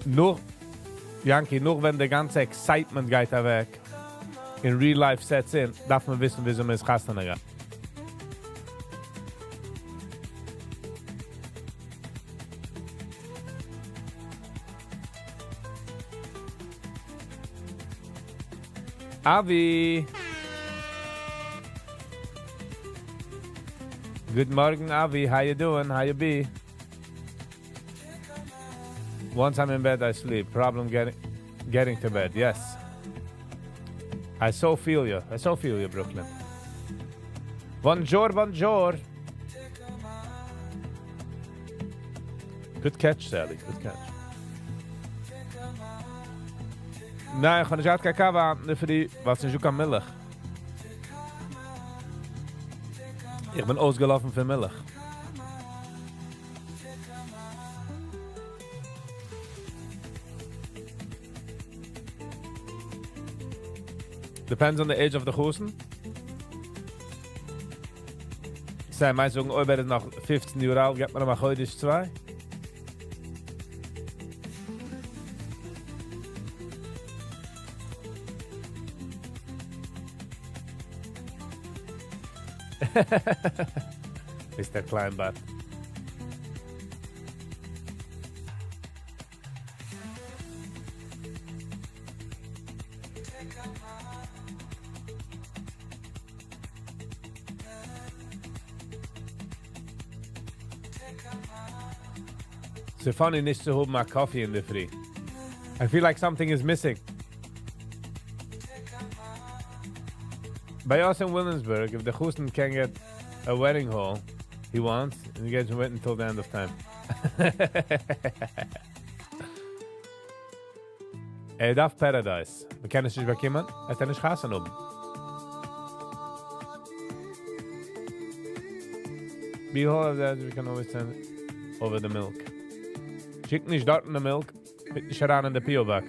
Nur, Yankee, nur wenn der ganze Excitement geht da weg, in real life sets in, darf man wissen, wieso man es Kasten geht. Avi! Good morning, Avi. How you doing? How you be? Once I'm in bed, I sleep. Problem getting to bed. Yes. I so feel you. I so feel you, Brooklyn. Bonjour, bonjour. Good catch, Sally. Good catch. Nee, ich kann nicht kein Kaffee an, für die, was nicht so Milch. Ich bin ausgelaufen für Milch. Depends on the age of the Husten. Zij mij zeggen, oh, ben het nog 15 uur oud, gaat maar heute is 2. Mr. Kleinbart. It's funny nicht to hold my coffee in the free. I feel like something is missing. By us in Williamsburg, if the Houston can get a wedding hall he wants, and he gets wait until the end of time. Darf Paradise. We kennen zich bij iemand. Hij heeft een gassen op. Behold that we can always send over the milk. Schick nicht dort in the milk, mit nicht ran in the P.O. Box.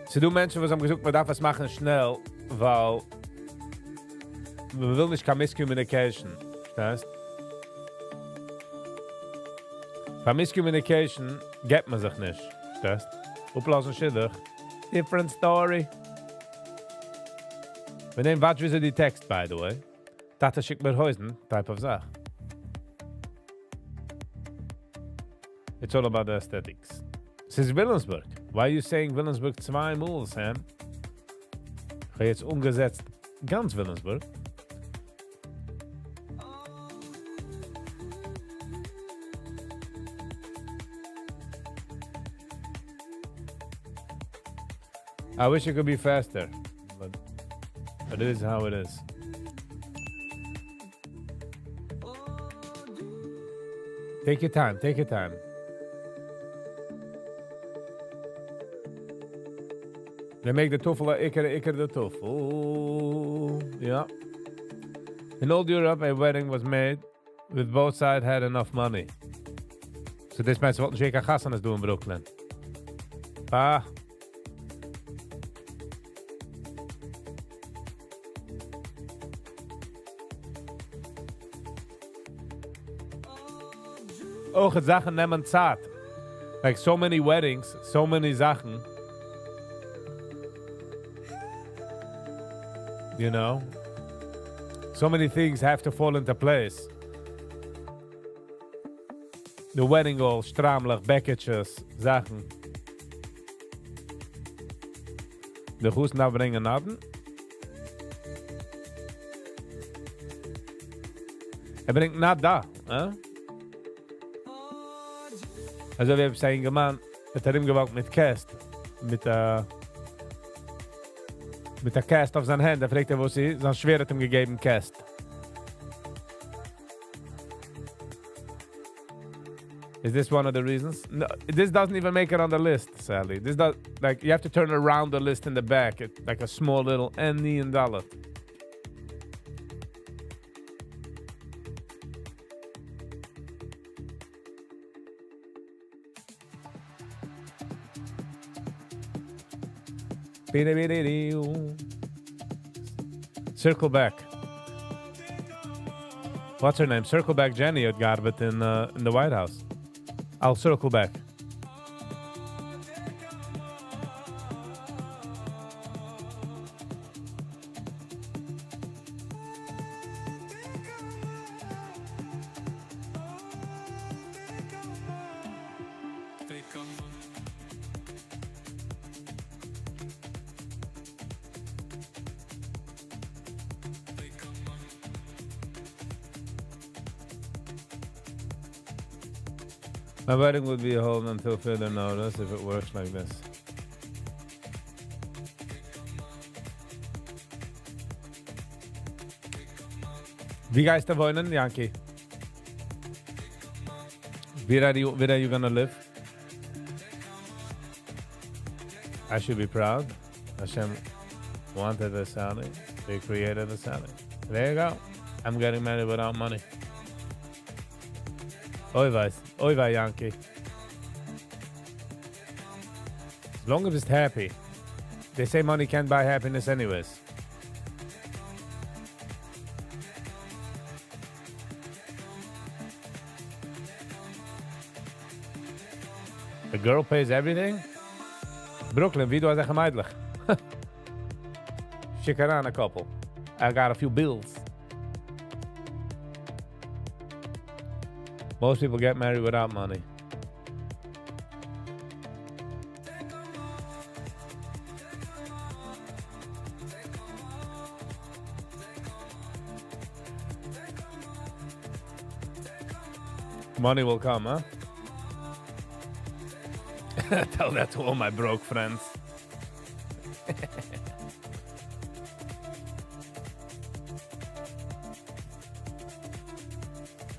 Ze doen mensen was am gesucht, man darf was machen schnell, weil man will nicht keine Miscommunication. Verstehst? Bei Miscommunication geht man sich nicht. Verstehst? Uplosen schiddig. Different story. Wir nehmen was wie so die Text, by the way. Tata schickt mir Häusen, type of Sach. It's all about the aesthetics. This is Williamsburg. Why are you saying Williamsburg zweimal, Sam? Ich habe jetzt umgesetzt ganz Williamsburg. I wish it could be faster, but it is how it is. Take your time, take your time. They make the tuffel ikker the tuffel. Yeah. In old Europe, a wedding was made with both sides had enough money. So this mensen wollten zeker gassanes doen in Brooklyn. Ah. Oh, Sachen nehmen Zeit. Like so many weddings, so many Sachen. You know? So many things have to fall into place. The wedding hall, stramelig, bekketjes, Sachen. De goes naar brengen naden. Hij brengt nat da, hè? Also wir haben sein Mann, hat ihm gewollt mit Cast, mit der Cast auf seine Hände. Fragt er, wo sie, sein Schwert hat ihm gegeben, Cast. Is this one of the reasons? No, this doesn't even make it on the list, Sally. This does, like, you have to turn around the list in the back, like a small little $1 million. Circle back. What's her name? Circle back Jenny had Garbett in the White House. I'll circle back. My wedding would be held until further notice if it works like this. Wie guys to wonen, Yankee? Where are you gonna live? I should be proud. Hashem wanted a Sally. They created a Sally. There you go. I'm getting married without money. Oi vai, Yankee. As long as it's happy. They say money can't buy happiness anyways. The girl pays everything? Brooklyn, wie doet dat gemeidelijk? Chicarana couple. I got a few bills. Most people get married without money. Money will come, huh? Tell that to all my broke friends.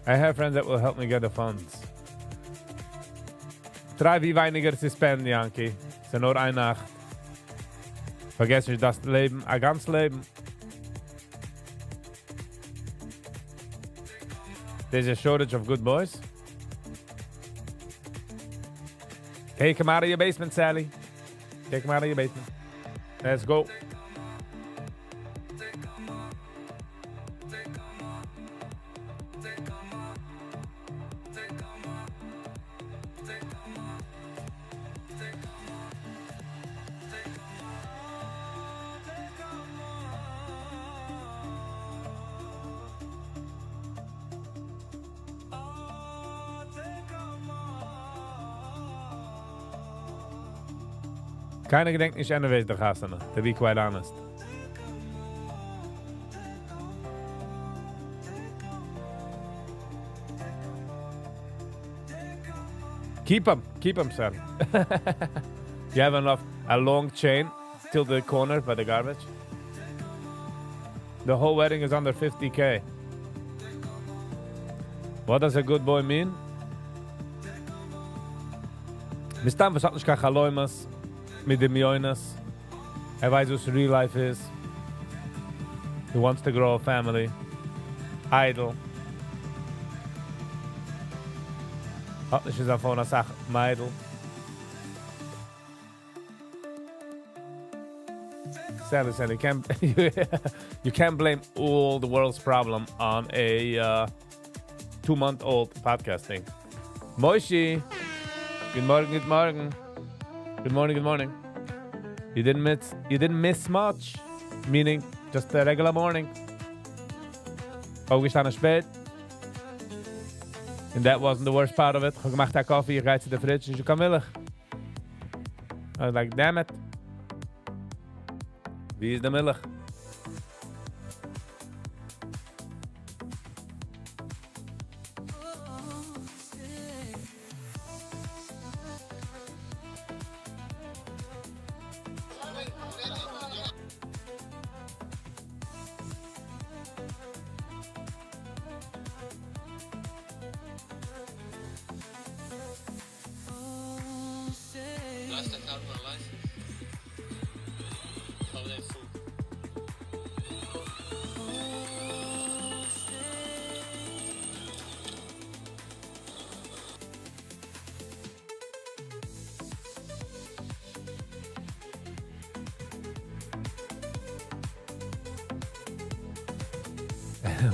I have friends that will help me get the funds. Try wie weniger zu spenden, Yankee. Es ist nur eine Nacht. Vergiss nicht das Leben, ein ganzes Leben. There's a shortage of good boys. Take him out of your basement, Sally. Take him out of your basement. Let's go. Keiner gedenkt nicht an der Welt der Gassene, to be quite honest. Keep them, son. You have enough, a long chain. till the corner by the garbage. The whole wedding is under 50K. What does a good boy mean? Mistam, was hat nicht kein Chaloimas mit dem Jonas. Weiß, was real life is. He wants to grow a family. Idle. Hat nicht gesagt von einer Sache, Meidl. Sadly, you can't blame all the world's problem on a 2-month-old podcasting. Moishi, good morning, good morning. Good morning, good morning. You didn't miss much, meaning just a regular morning. Aufgestanden spät. And that wasn't the worst part of it. Ich habe gemacht Kaffee, ich reiz in der Fridge, und ich kann Milch. I was like, damn it. Wie ist der Milch? Last account on license. How they food.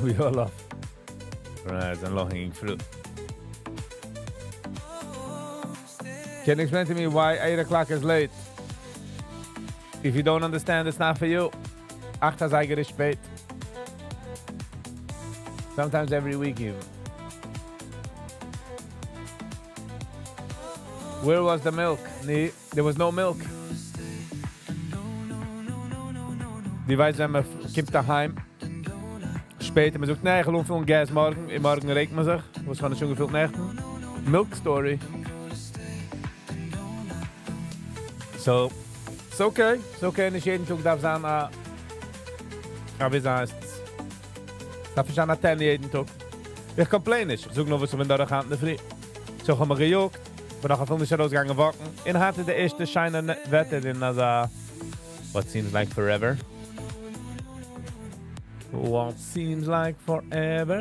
We all love fries and low-hanging fruit. Can you explain to me why 8 o'clock is late? If you don't understand, it's not for you. 8 is eigentlich spät. Sometimes every week even. Where was the milk? Nee, there was no milk. Die weiß, wenn man kommt daheim, spät, man sagt, nee, ich lohne viel Gas morgen. Morgen regt man sich. Was kann ich schon gefüllt nächten? Milk story. So, it's okay. It's okay, nicht jeden Tag darf sein, wie heißt es? Darf ich an der 10 jeden Tag. Ich complain nicht. Ich suche noch, was ich da in der Früh. So haben wir gejuckt. Wir haben noch nicht rausgegangen walken. Und hatte der erste scheine Wetter in das, what seems like forever. What seems like forever.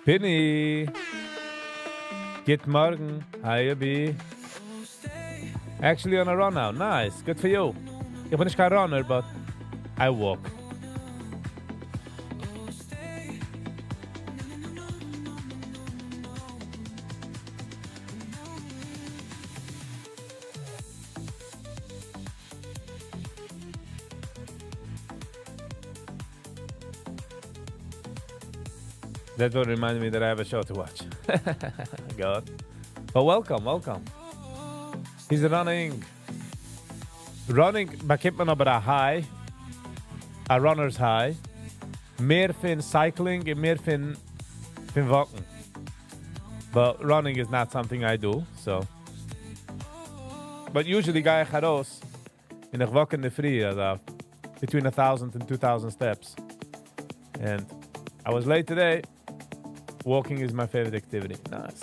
Penny, good morning. How you be? Actually on a run now. Nice. Good for you. Ich bin nicht kein Runner, but I walk. That will remind me that I have a show to watch. God. But welcome. He's running. Bekommt man aber a high. A runner's high. Mehr fin cycling and mehr fin walking. But running is not something I do, so. But usually ga ich heraus. Und ich walk in the free, between 1,000 and 2,000 steps. And I was late today. Walking is my favorite activity. Nice.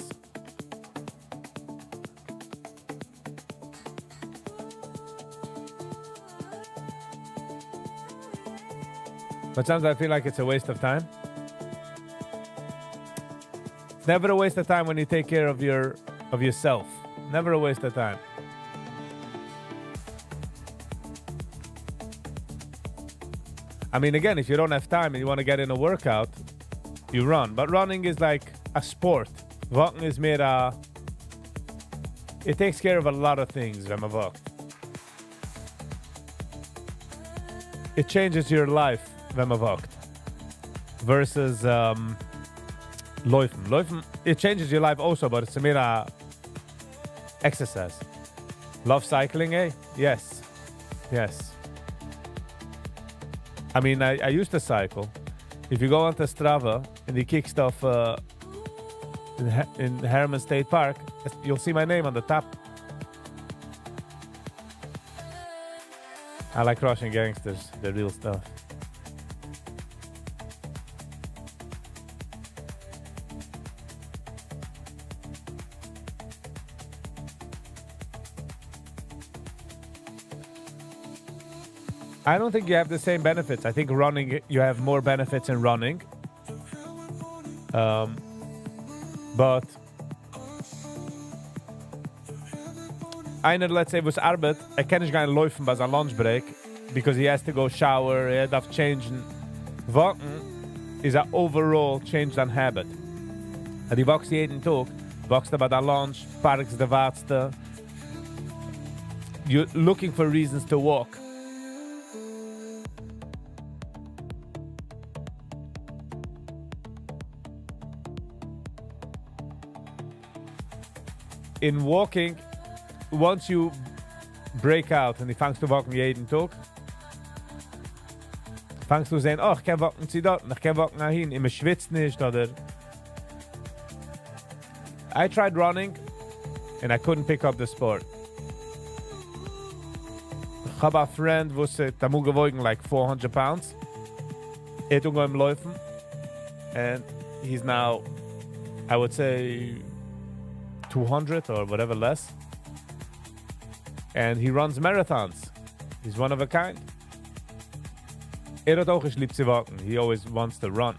But sometimes I feel like it's a waste of time. It's never a waste of time when you take care of yourself. Never a waste of time. I mean, again, if you don't have time and you want to get in a workout, you run. But running is like a sport. Walking is more it takes care of a lot of things when I walk. It changes your life wenn man walkt. Versus laufen. Laufen, it changes your life also, but it's a mere exercise. Love cycling, eh? Yes. Yes. I mean, I used to cycle. If you go onto Strava and you kick stuff in Herman State Park, you'll see my name on the top. I like Russian gangsters, the real stuff. I don't think you have the same benefits. I think running, you have more benefits in running. But einer, let's say, was Arbeit, kann nicht gehen laufen bei seinem lunch break because he has to go shower, darf changen. Walken is an overall change in habit. Und die walkst jeden Tag, walkst du bei der lunch, parkst du wartest. You're looking for reasons to walk. In walking, once you break out and you fangst zu walken jeden Tag, fangst du sehen, oh, ich kann walken zu dort, ich kann walken dahin, ich schwitzt nicht, oder... I tried running and I couldn't pick up the sport. Ich habe einen Freund, wo sie da gewogen like 400 pounds. Er hat im Laufen and he's now, I would say, 200 or whatever less. And he runs marathons. He's one of a kind. Er hat auch lieb zu walken. He always wants to run.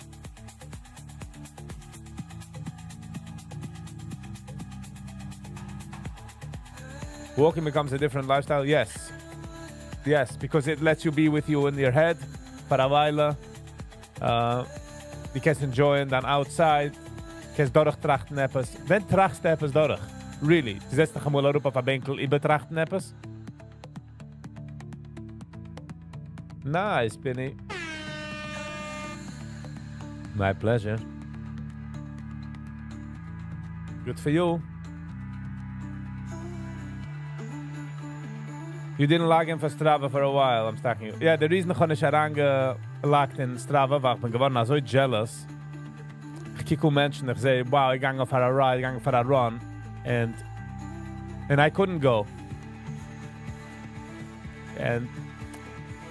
Walking becomes a different lifestyle? Yes. Yes, because it lets you be with you in your head for a while. You can enjoy it then outside. Kannst durchtrachten etwas. Wenn trachst du etwas durch? Really? Du setzt dich einmal auf ein Bänkel, ich betrachten etwas? Nice, Benny. My pleasure. Good for you. You didn't log in for Strava for a while, I'm stalking you. Yeah, the reason ich nicht herangelagt in Strava war, ich bin geworden so jealous. Ich kicke Menschen, ich sehe, wow, ich gehe for a ride, ich gehe for a run. And I couldn't go. And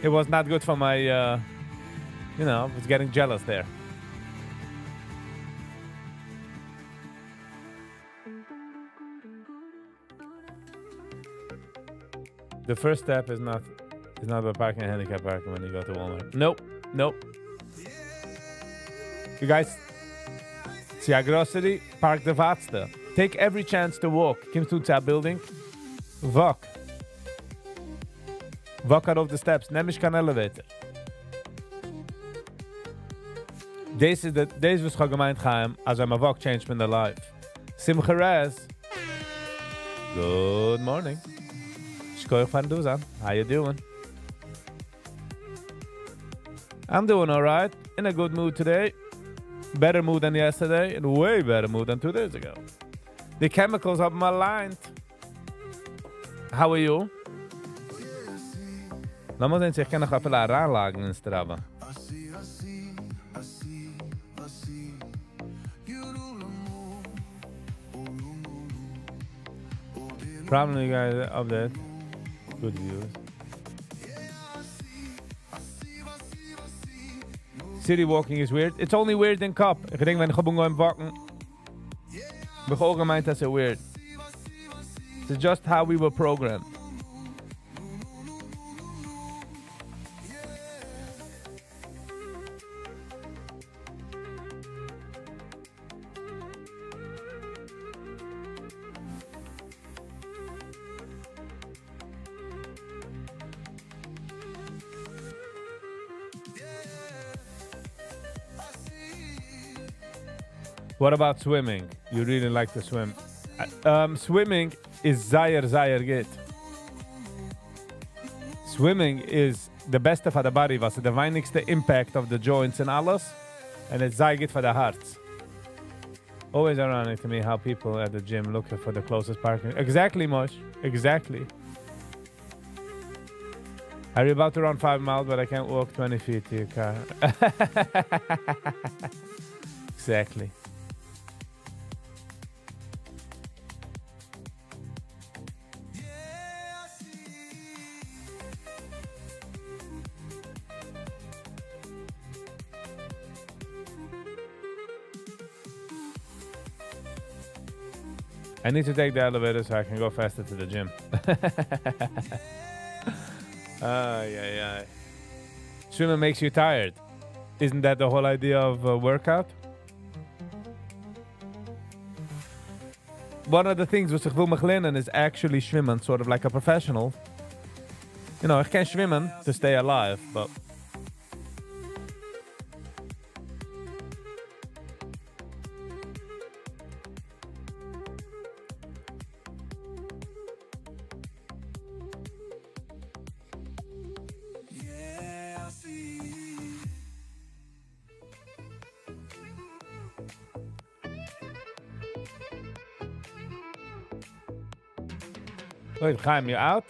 it was not good for my, I was getting jealous there. The first step is not about parking and handicap parking when you go to Walmart. Nope. You guys, see a grocery, park the vatste. Take every chance to walk. Come to a building, walk. Walk out of the steps. Neem ich kein elevator. This was ich gemeint haben, als I'm a walk changed my life. Simcha Rez. Good morning. Shkoyach van Duzan. How you doing? I'm doing all right. In a good mood today. Better mood than yesterday, and way better mood than 2 days ago. The chemicals are aligned. How are you? Lass mal sehen, ich kann noch ein paar Anlagen in Strava. Problem you guys update. Good views. City walking is weird. It's only weird in Cup. Ik denk, wenn ich beim walken, we all gemeint that's weird. It's just how we were programmed. What about swimming? You really like to swim. Swimming is Zayer good. Swimming is the beste for the body, was the weinigste impact of the joints and alles, and it's sehr good for the hearts. Always ironic to me how people at the gym look for the closest parking. Exactly, Mosh. Exactly. Are you about to run 5 miles, but I can't walk 20 feet to your car? Exactly. I need to take the elevator so I can go faster to the gym. Yeah. Swimming makes you tired. Isn't that the whole idea of a workout? One of the things which I will learn is actually swimming, sort of like a professional. You know, I can swim to stay alive, but... Wait, Chaim, you out?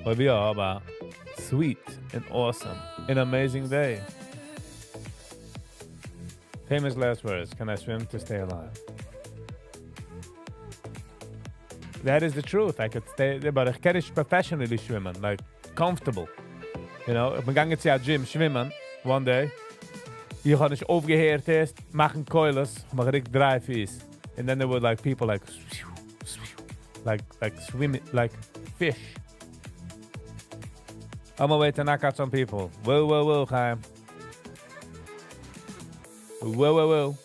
Well, we are about sweet and awesome. An amazing day. Famous last words. Can I swim to stay alive? That is the truth. I could stay there, but I can't professionally swim, like comfortable. You know, ich bin gegangen zu Gym schwimmen, one day. Ich habe nicht aufgehört erst, machen Keules, mach richtig 3 Fies. And then there were like people like swimming, like fish. On my way to knock out some people. Whoa, Chaim. Whoa.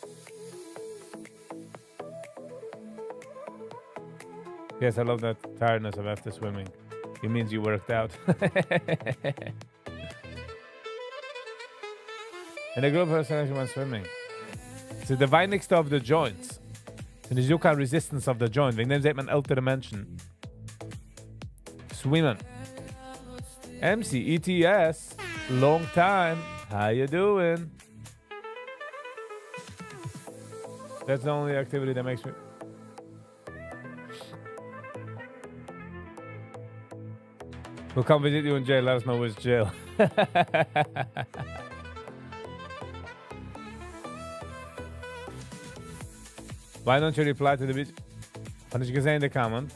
Yes, I love that tiredness of after swimming. It means you worked out. And a good person actually went swimming. It's the weinigste of the joints. And there's no resistance of the joint. Wegen dem sagt man ältere Menschen. Swimmen. MC, ETS, long time. How you doing? That's the only activity that makes me... We'll come visit you in jail. Let us know which jail. Why don't you reply to the video? Habe ich gesehen in the comment.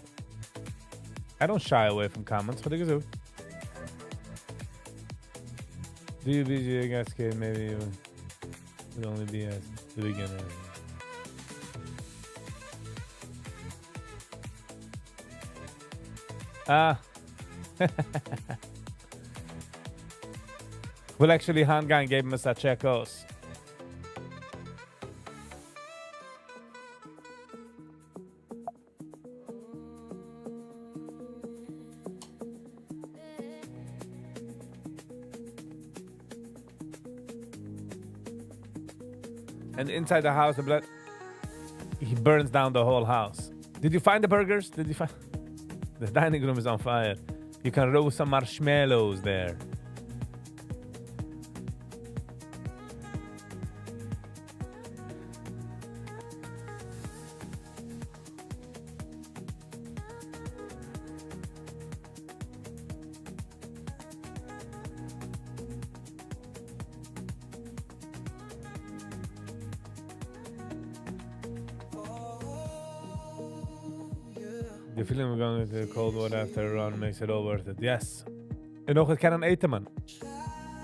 I don't shy away from comments. What did you do? Do you BG guys kid? Maybe you would only be as the beginner. Well, actually, Hangang gave us a checkos. And inside the house, the blood, he burns down the whole house. Did you find the burgers? Did you find? The dining room is on fire. You can roast some marshmallows there. The feeling of going into cold water after a run makes it all worth it. Yes. En ook het kan eten, man.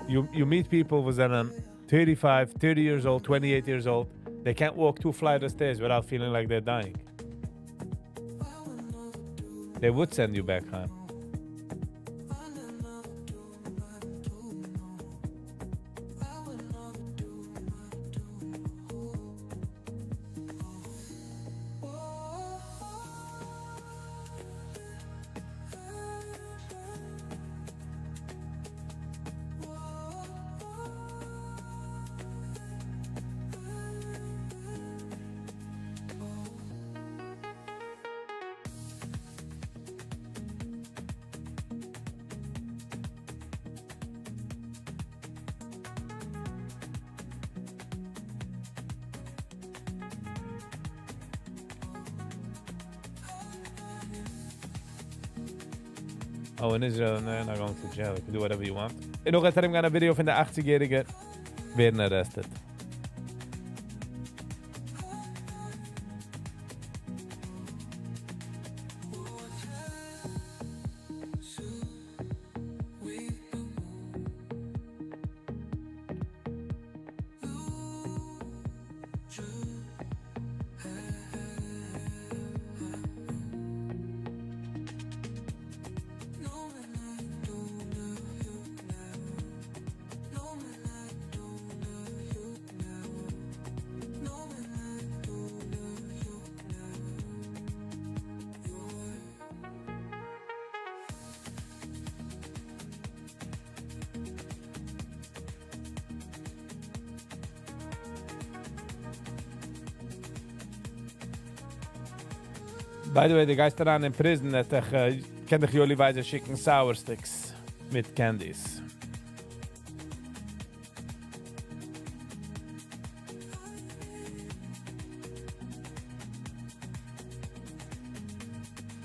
You meet people who are 35, 30 years old, 28 years old. They can't walk 2 flights of stairs without feeling like they're dying. They would send you back home. Oh, in Israel, no, you're not going to jail. You can do whatever you want. En nog had een video van de 80-jarige werden arrested. By the way, the guys daran in prison that kenne ich jullie weise schicken sour sticks mit candies.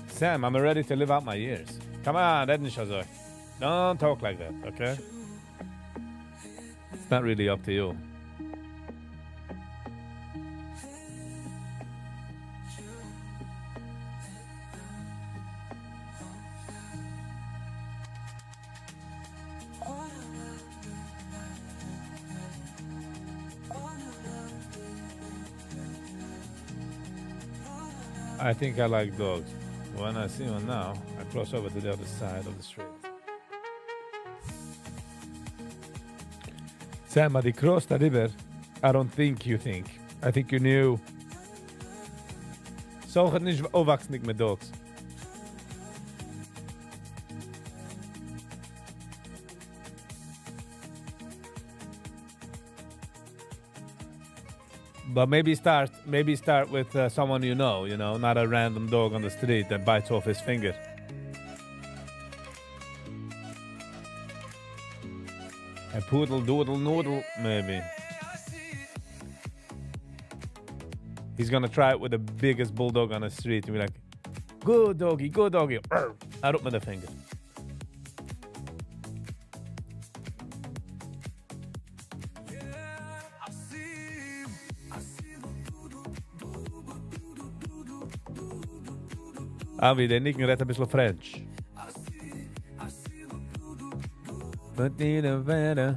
Sam, I'm ready to live out my years. Come on, red nicht so. Don't talk like that, okay? It's not really up to you. I think I like dogs. When I see one now, I cross over to the other side of the street. Sam, but he crossed the river. I don't think you think. I think you knew. So gaat niet opwachsen met dogs. But maybe start with someone you know, not a random dog on the street that bites off his finger. A poodle doodle noodle, maybe. He's gonna try it with the biggest bulldog on the street and be like, good doggy, out up with the finger. Avi, de nikken redt een beetje French. But need a better.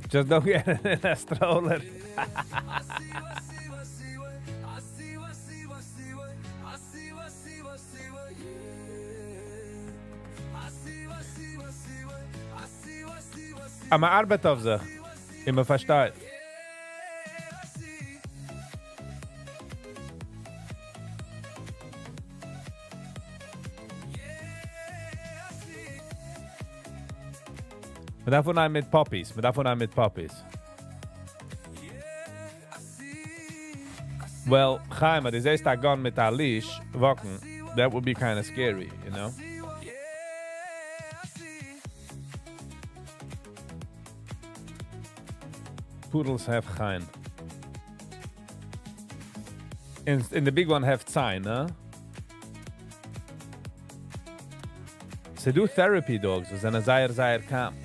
Just don't get in a stroller. Aber arbeitet auf sich. Immer versteht. Maar daarvoor naar met poppies. Well, Chaim, als hij staat gaan met haar leash, wakken, that would be kind of scary, Poodles have Chaim. In the big one have Zain, huh? Ze do therapy dogs, ze zijn een zeer kamp.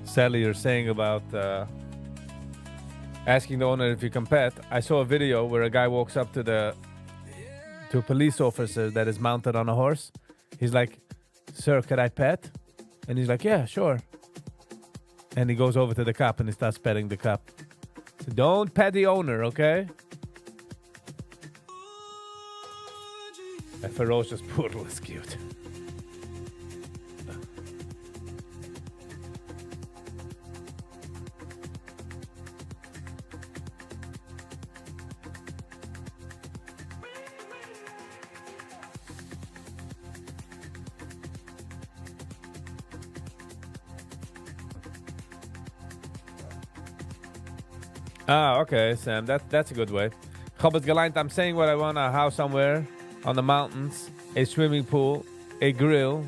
Sally, you're saying about asking the owner if you can pet. I saw a video where a guy walks up to a police officer that is mounted on a horse. He's like, "Sir, could I pet?" And he's like, "Yeah, sure." And he goes over to the cop and he starts petting the cop. Don't pet the owner, okay? A ferocious poodle is cute. Ah, okay, Sam. That's a good way. I'm saying what I want: a house somewhere on the mountains, a swimming pool, a grill.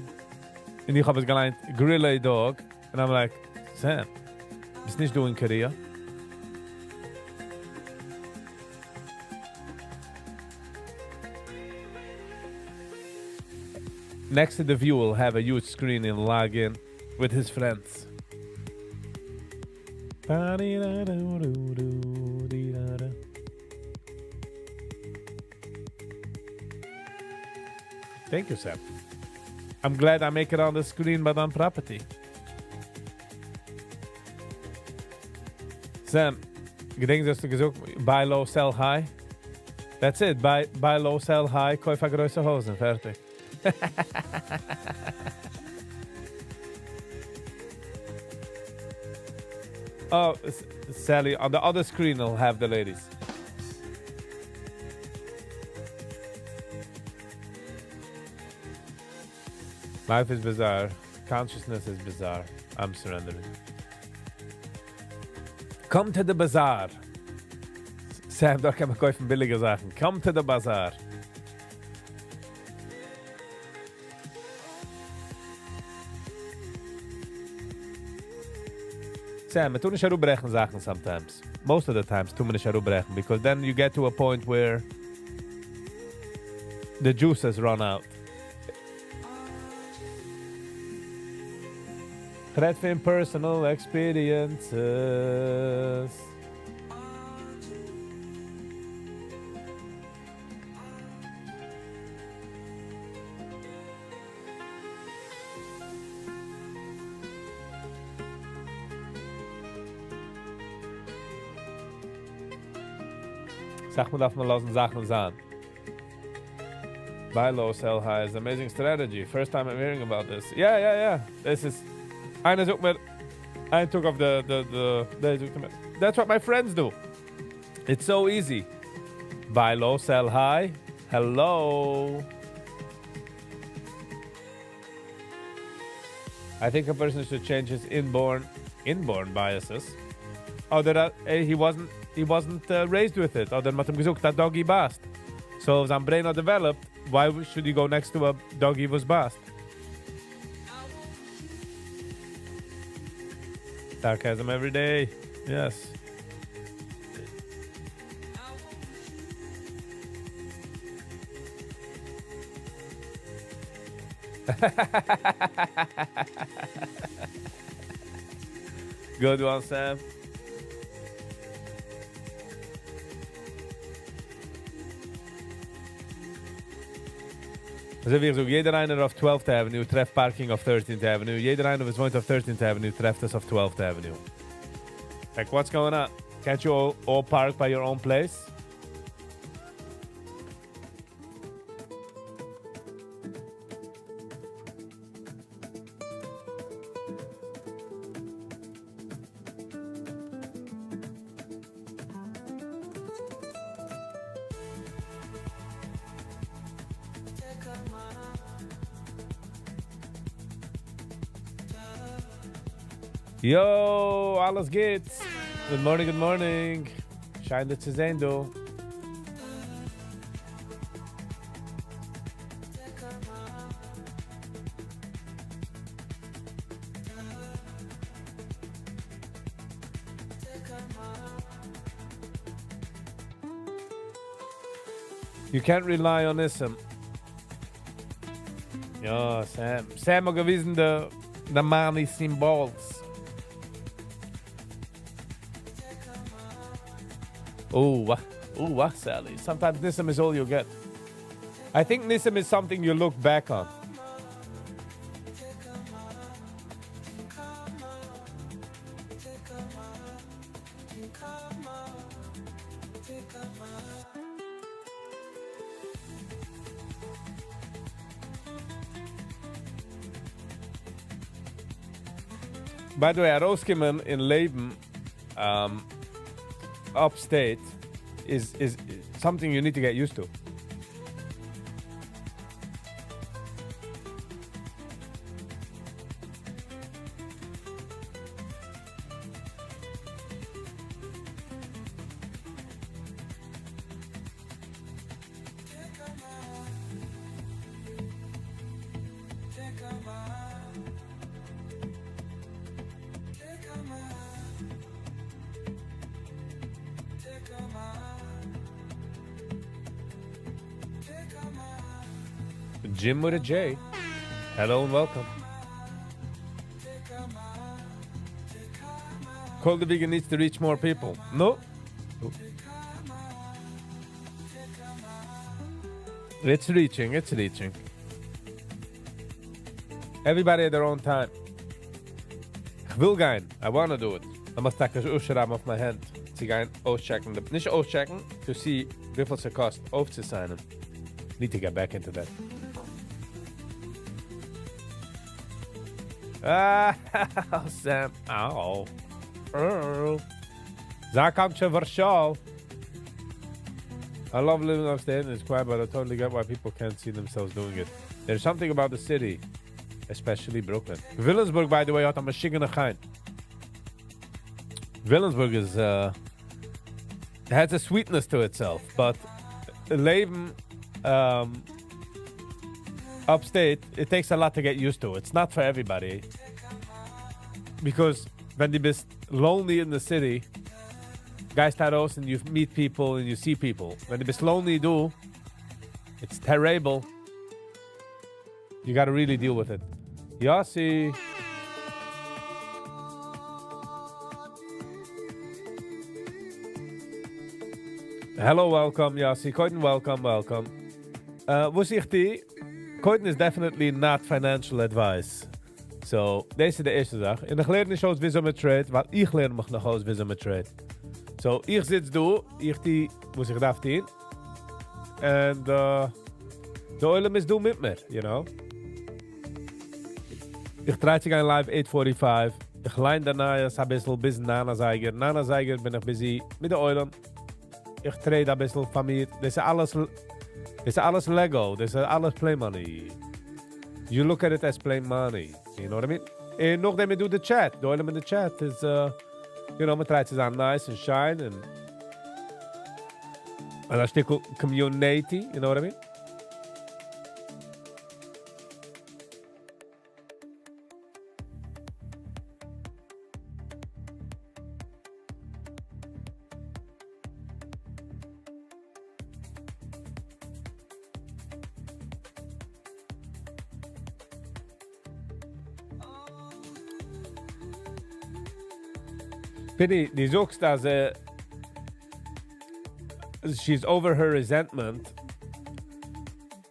And die grill a dog. And I'm like, Sam, bist nicht du in Korea? Next to the view, will have a huge screen and log in with his friends. Thank you, Sam. I'm glad I make it on the screen, but on property. Sam, gedenk dass du gesagt, buy low, sell high. That's it. Buy low, sell high. Kauf a große Hosen. Fertig. Oh, Sally, on the other screen, I'll have the ladies. Life is bizarre. Consciousness is bizarre. I'm surrendering. Come to the bazaar. Sam, da kann man kaufen billige Sachen. Come to the bazaar. Sam, we tun nicht herubrechen Sachen sometimes. Most of the times tun wir nicht herubrechen, because then you get to a point where the juices run out. Red from personal experiences. Sag mal, darf man lassen Sachen sein. Buy low, sell high is an amazing strategy. First time I'm hearing about this. Yeah. This is... I took off that's what my friends do. It's so easy. Buy low, sell high. Hello. I think a person should change his inborn biases. Oh, that he wasn't raised with it. Oh, then hat gesagt, that doggy bast. So if his brain not developed, why should he go next to a doggy was bast? Sarcasm every day. Yes. Good one, Sam. Also wie gesagt, jeder einer auf 12th Avenue trefft Parking auf 13th Avenue. Jeder einer, was wohnt auf 13th Avenue, trefft es auf 12th Avenue. Like, what's going on? Can't you all park by your own place? Yo, alles geht's. Good morning. Schön, dich zu sehen, du. You can't rely on Ism. Ja, Sam hat gewissen, der Mann ist Symbols. Oh, Sally. Sometimes Nissim is all you get. I think Nissim is something you look back on. By the way, a roskimmen in Leben, upstate, is something you need to get used to. Jim with a J. Hello and welcome. Call the Vegan needs to reach more people. No. It's reaching. Everybody at their own time. Ich will gehen. I want to do it. I must take a Usharam off my hand. Sie gehen auschecken. Nicht auschecken, to see wie viel es cost aufzusignen. Need to get back into that. Sam. Ow. Zakamcha Warsaw. I love living upstate and it's quiet, but I totally get why people can't see themselves doing it. There's something about the city, especially Brooklyn. Williamsburg, by the way, had a machine gein. Williamsburg is has a sweetness to itself, but Leben, upstate, it takes a lot to get used to. It's not for everybody. Because when you bist lonely in the city, guys start out and you meet people and you see people. When you bist lonely, it's terrible. You got to really deal with it. Yossi. Hello, welcome, Yossi. Koiten, welcome. Was ich die? Koiten is definitely not financial advice. So, deze is de eerste dag. En ik leer niet zo wie zo met trade, want ik leer me nog eens wie zo met trade. So, ik zit door, ik die, moet ik dat doen. En de oilem is doen met me, you know. Ik draai zich aan live 8:45. Ik lijn daarna een beetje bis Nana Zeiger. Nana Zeiger ben ik busy met de oilem. Ik trade een beetje van mij. Dit is alles Lego. Dit is alles play money. You look at it as play money. You know what I mean? En nog dat we doen de chat. De oilem in de chat is, you know, we draait zich aan nice and shine. En een stukje community. You know what I mean? Penny, die zoekt dat she's over her resentment.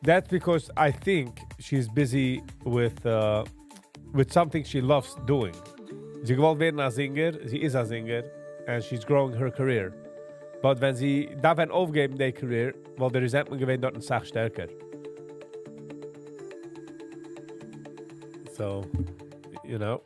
That's because I think she's busy with something she loves doing. Ze wil weer een zinger, ze is een zinger, and she's growing her career. But when ze daarvan overgeven die career, wel de resentment gewinnt dort een zacht sterker. So, you know.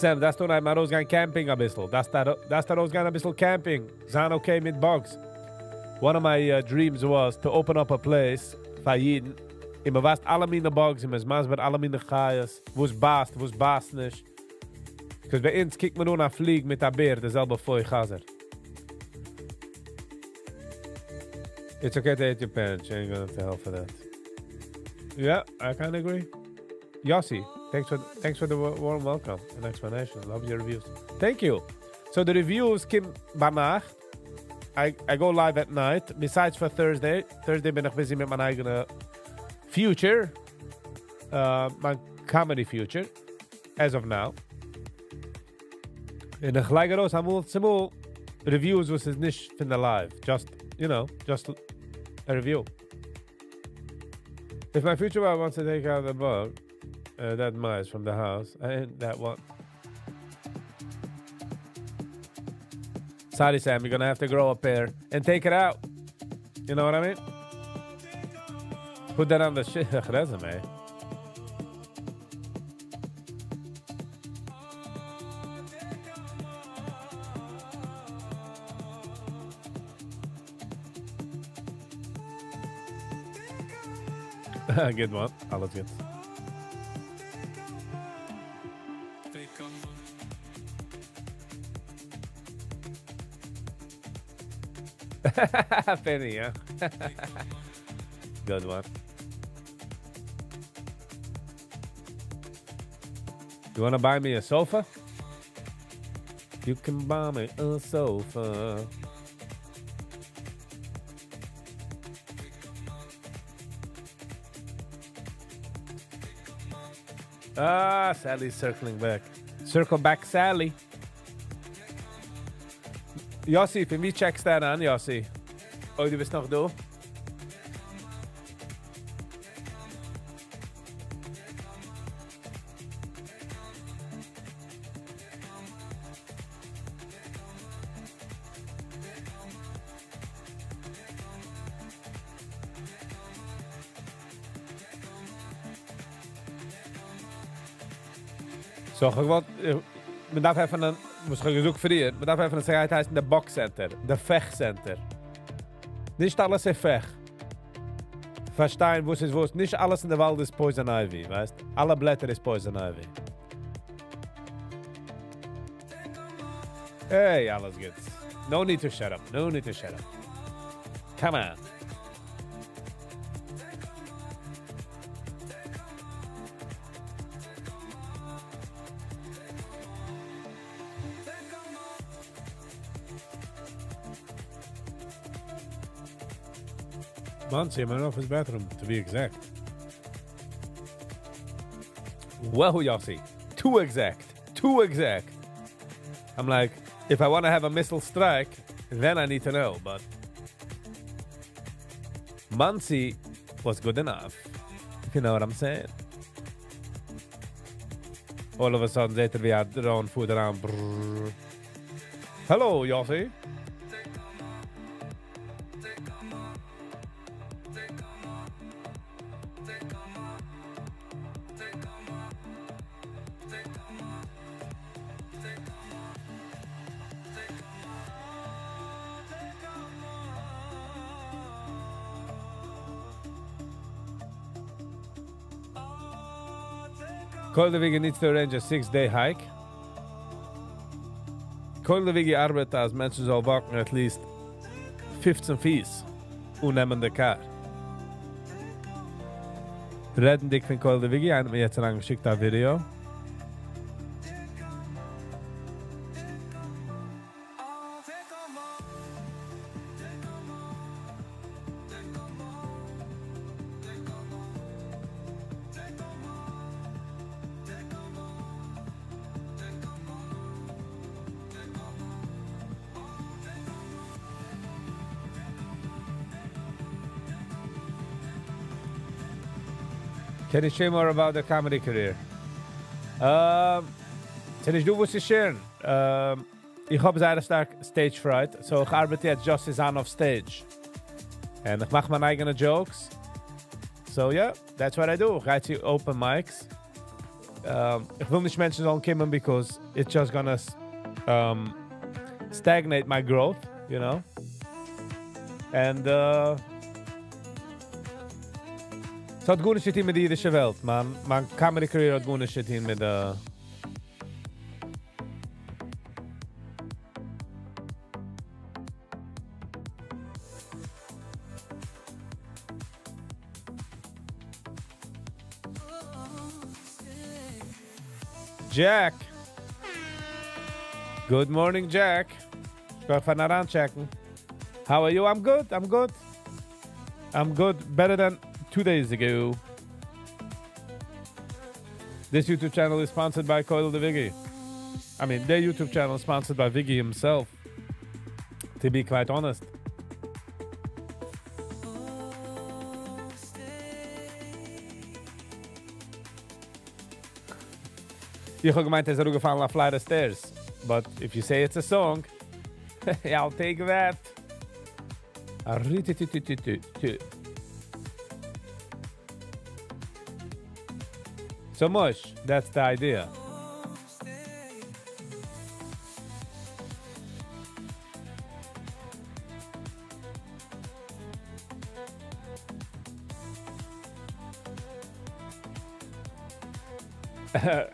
Sam, das tun einmal rausgehen camping ein bisschen. Das da rausgehen ein bisschen camping. Sein okay mit Bugs. One of my dreams was to open up a place for Yidden. Und man weiß alle meine Bugs, und man weiß alle meine Chayas. Wo es bast nicht. Because bei uns kijkt man nur nach Flieg mit der Bär, derselbe Feuchazer. It's okay to hate your parents. You ain't gonna have to hell for that. Yeah, I kind of agree. Yossi, thanks for the warm welcome and explanation. Love your reviews. Thank you. So the reviews come by night. I go live at night. Besides for Thursday. Thursday ben ik busy met mijn eigen future. My comedy future. as of now. In the gleich raus, amul reviews was es nicht von der live. Just, just a review. If my future wife wants to take out the bug, that mice from the house, that one. Sorry, Sam, you're gonna have to grow a pair and take it out. You know what I mean? Put that on the resume. Good one. Alles good. Penny, yeah. Good one. You want to buy me a sofa? You can buy me a sofa. Ah, Sally's circling back. Circle back, Sally. Yossi, für mich checkst du an, Yossi. Oh, du bist noch da? So, man darf even muss ich gesucht für dir, man darf even sagen, es heißt der Box Center, der Fech Center. Nicht alles ist Fech. Verstehen, wo es ist. Nicht alles in der Wald ist Poison Ivy, weißt? Alle Blätter ist Poison Ivy. Hey, alles gut. No need to shut up. Come on. Monty, I'm in off his bathroom, to be exact. Well, Yossi, too exact. I'm like, if I want to have a missile strike, then I need to know, but Muncie was good enough, if you know what I'm saying. All of a sudden, they we had their own food around. Brrr. Hello, Yossi. Call the Viggy needs to arrange a 6-day hike. Call the Viggy arbeitet als Menschen soll walken at least 15 Fies und nehmen die Car. Reden dich von Call the Viggy, einer hat mir jetzt angeschickt ein Video. Can you share more about the comedy career? Kann ich du was sharen? Ich habe sehr stark Stage Fright, so ich arbeite jetzt just on off stage. Und ich mache meine eigenen Jokes. So yeah, that's what I do. Ich gehe zu Open Mics. Ich will nicht Menschen sollen kommen, because it's just gonna stagnate my growth, you know? And es hat gute Shit mit der jüdischen Welt. Mein Comedy-Career hat gute Shit mit der... Jack! Good morning, Jack. Ich will von heran checken. How are you? I'm good. Better than 2 days ago. This YouTube channel is sponsored by Koil the Viggy. I mean, their YouTube channel is sponsored by Viggy himself, to be quite honest. Ich habe gemeint, es ist gefallen auf Flight of Stairs. But if you say it's a song, I'll take that. So much, that's the idea.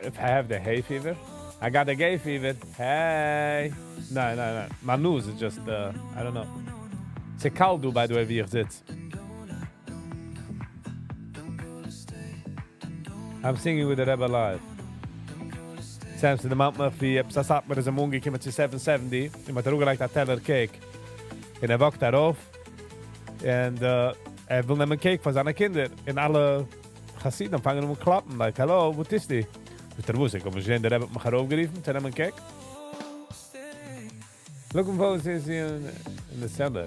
If I have the hay fever, I got the gay fever. Hey, no. My nose is just, I don't know. It's a kaldu, by the way, wie ich sitze. I'm singing with the Rebbe live. Samson, de maand me wie Psasat met zijn mongie met zijn 770. En met er like dat teller cake. En wacht daarop. En wil nemen cake van zijn kinderen. En alle Chassidim vangen hem klappen. Like, hallo, wat is die? Dus er was ik. Op een zin, daar heb ik me gaan overgerieven. Ze nemen cake. Looking forward to see you in December.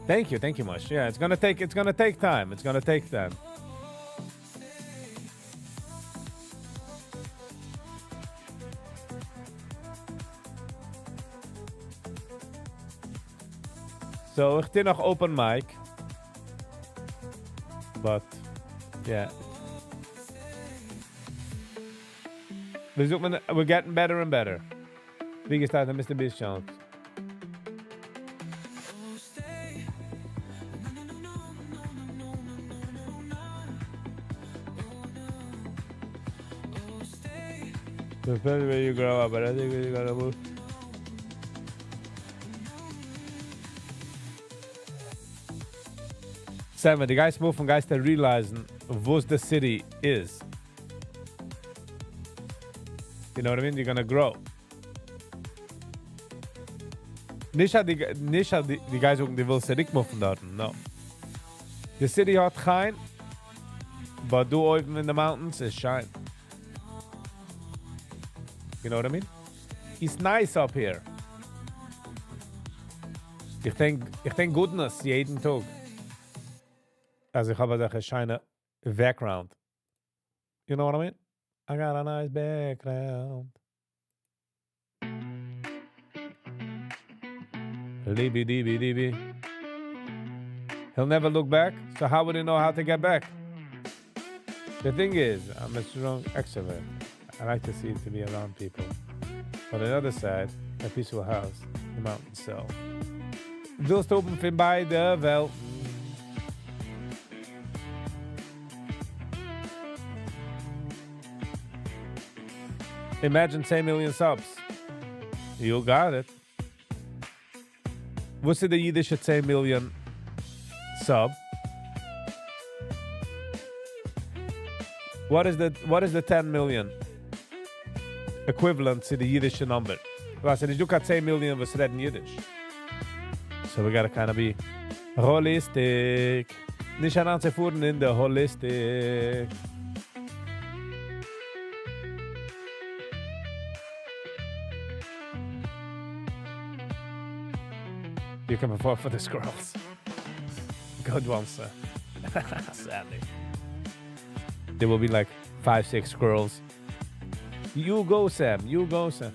Thank you, Mush. Yeah, it's gonna take time. It's gonna take time. So, ich bin noch open mic. But, yeah. We're getting better and better. Wie staat de Mr. Beast challenge? Depends where you grow up, but I think you gotta move. Seven, the guys move from guys that realizing what the city is. You know what I mean? You're gonna grow. Nicht die guys ook die wil city moven dort. No. The city hat kein, but du oben in the mountains is shine. You know what I mean? It's nice up here. Ich denk goodness jeden Tag. Also ich habe a shine background. You know what I mean? I got a nice background. Libby dibby dibby. He'll never look back, so how would he know how to get back? The thing is, I'm a strong extrovert. I like to see to be around people. But on the other side, a peaceful house, the mountain, so. Willst open von beide Welten. Imagine 10 million subs. You got it. What's the Yiddish at 10 million sub? What is the 10 million equivalent to the Yiddish number? Well, I said, you got 10 million was read in Yiddish. So we gotta kind of be holistic. Nicht anzufuhren in the holistic. You can perform for the squirrels. Good one, sir. Sadly. There will be like 5-6 squirrels. You go, Sam. You go, Sam.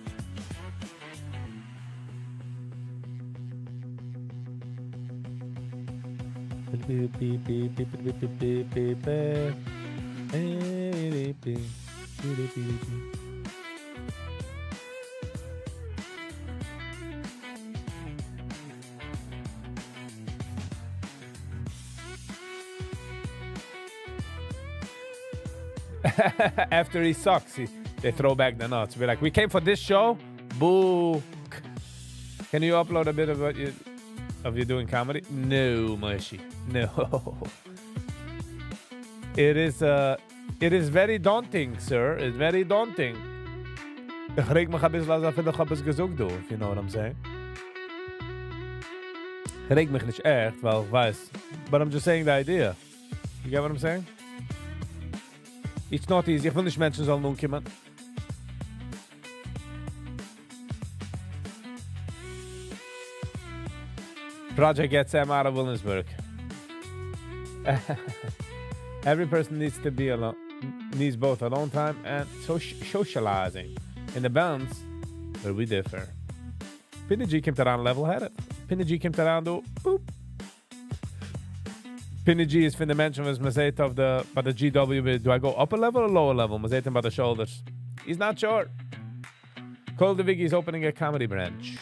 After he sucks, they throw back the nuts. We're like, we came for this show? Boo. Can you upload a bit of what you doing comedy? No, Mushy. No. It is very daunting, sir. It's very daunting. Ich reg mich ein bisschen, als ich etwas gesucht habe, if you know what I'm saying. Regt mich nicht echt, weil ich weiß. But I'm just saying the idea. You get what I'm saying? It's not easy. Ich will nicht Menschen sollen umkommen. Project gets them out of Williamsburg. Every person needs to be alone. Needs both alone time and socializing. In the balance, where we differ. Pinny G came around level-headed. Pinny G came around do boop. Pinny G is from the mention was Mazet of the by the GW. Do I go upper level or lower level? Mazet by the shoulders. He's not sure. Cole the Viggy is opening a comedy branch.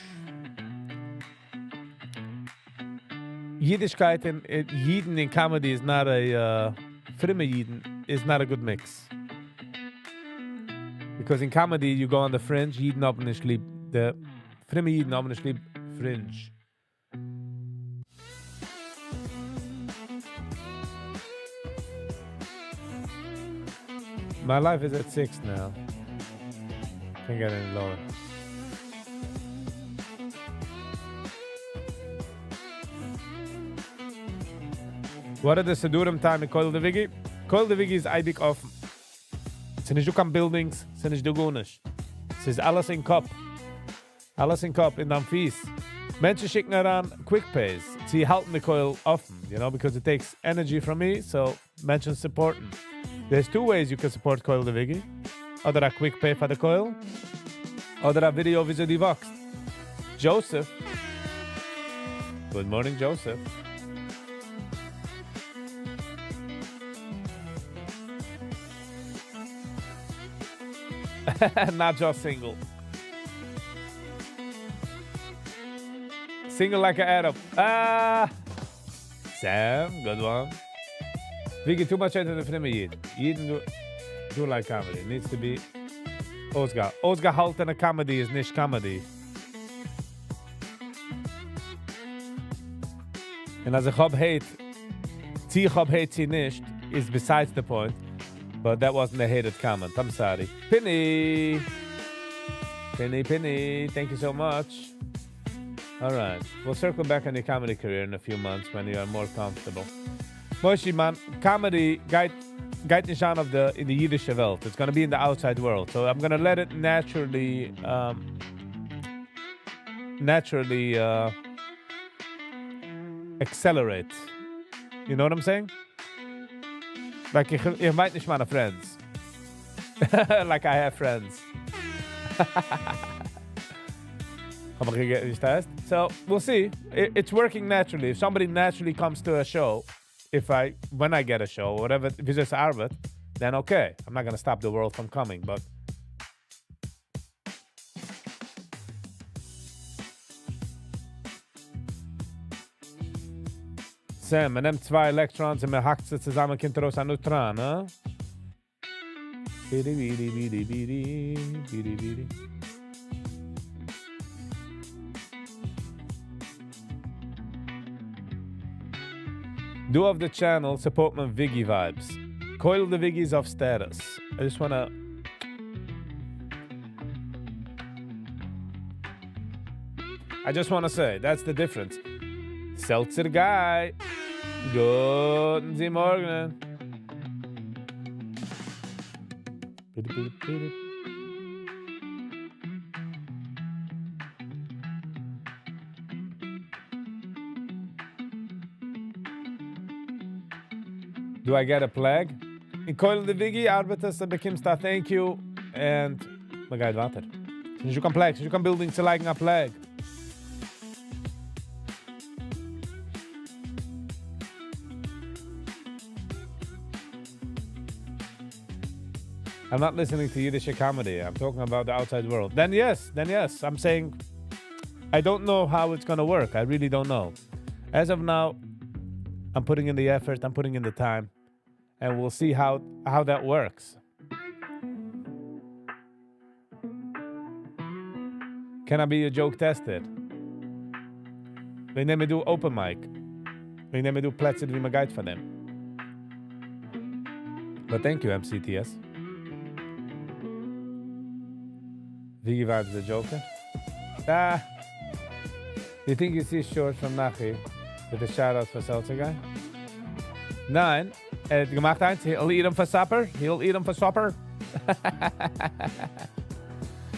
Yiddishkeit and Yidden in comedy is not a Frimme Yidden is not a good mix. Because in comedy you go on the fringe, Yidden up in the sleep. The Frimme Yidden up in the sleep fringe. My life is at 6 now. Can't get any lower. What are the Sedurim time in Koil the Viggy? Koil the Viggy is eidig offen. Sind nicht du kann Buildings, sind nicht du gunisch. Es ist alles in Kopf. Alles in Kopf, in deinem Fies. Menschen schicken heran quick pays. Sie halten the Koil offen, you know, because it takes energy from me, so Menschen supporten. There's two ways you can support Koil the Viggy. Oder a quick pay for the Koil. Oder a video visit die Vox. Joseph. Good morning, Joseph. Not just single. Single like an Arab. Sam, good one. Viggy, too much into the film Yid. Yidden do like comedy. It needs to be Osgar. Osgar halt in a comedy is nicht comedy. And as a hab hate, sie hab hate sie nicht is besides the point. But that wasn't a hated comment. I'm sorry. Penny, thank you so much. All right. We'll circle back on your comedy career in a few months when you are more comfortable. Moshi, man, comedy geht nicht an in the Yiddish Welt. It's going to be in the outside world. So I'm going to let it naturally accelerate. You know what I'm saying? Like, ich meint nicht meine friends. Like I have friends. So, we'll see. It's working naturally. If somebody naturally comes to a show, when I get a show, whatever, if it's just Arbeit, then okay. I'm not going to stop the world from coming, but... Sam, man nimmt 2 Electrons und man hackt sie zusammen, kommt raus ein Neutron, ne? Do of the channel, support my Viggy vibes. Coil the Viggies of status. I just wanna... say, that's the difference. Seltzer guy. Guten Sie Morgen. Do I get a plug? In Coil the Viggy, Arbeiter, bekommst da thank you. And man geht weiter. Since you can plug, since you can building zu liken a plug. I'm not listening to Yiddish comedy. I'm talking about the outside world. Then yes. I'm saying I don't know how it's going to work. I really don't know. As of now, I'm putting in the effort. I'm putting in the time. And we'll see how that works. Can I be a joke tested? We nemen do open mic. We nemen do plätze wie man geht von dem. But thank you, MCTS. Viggy vibes the Joker. You think you see shorts from Nachi with the shout-outs for Seltzer Guy? Nein. Er hat gemacht eins. He'll eat them for supper. He'll eat them for supper.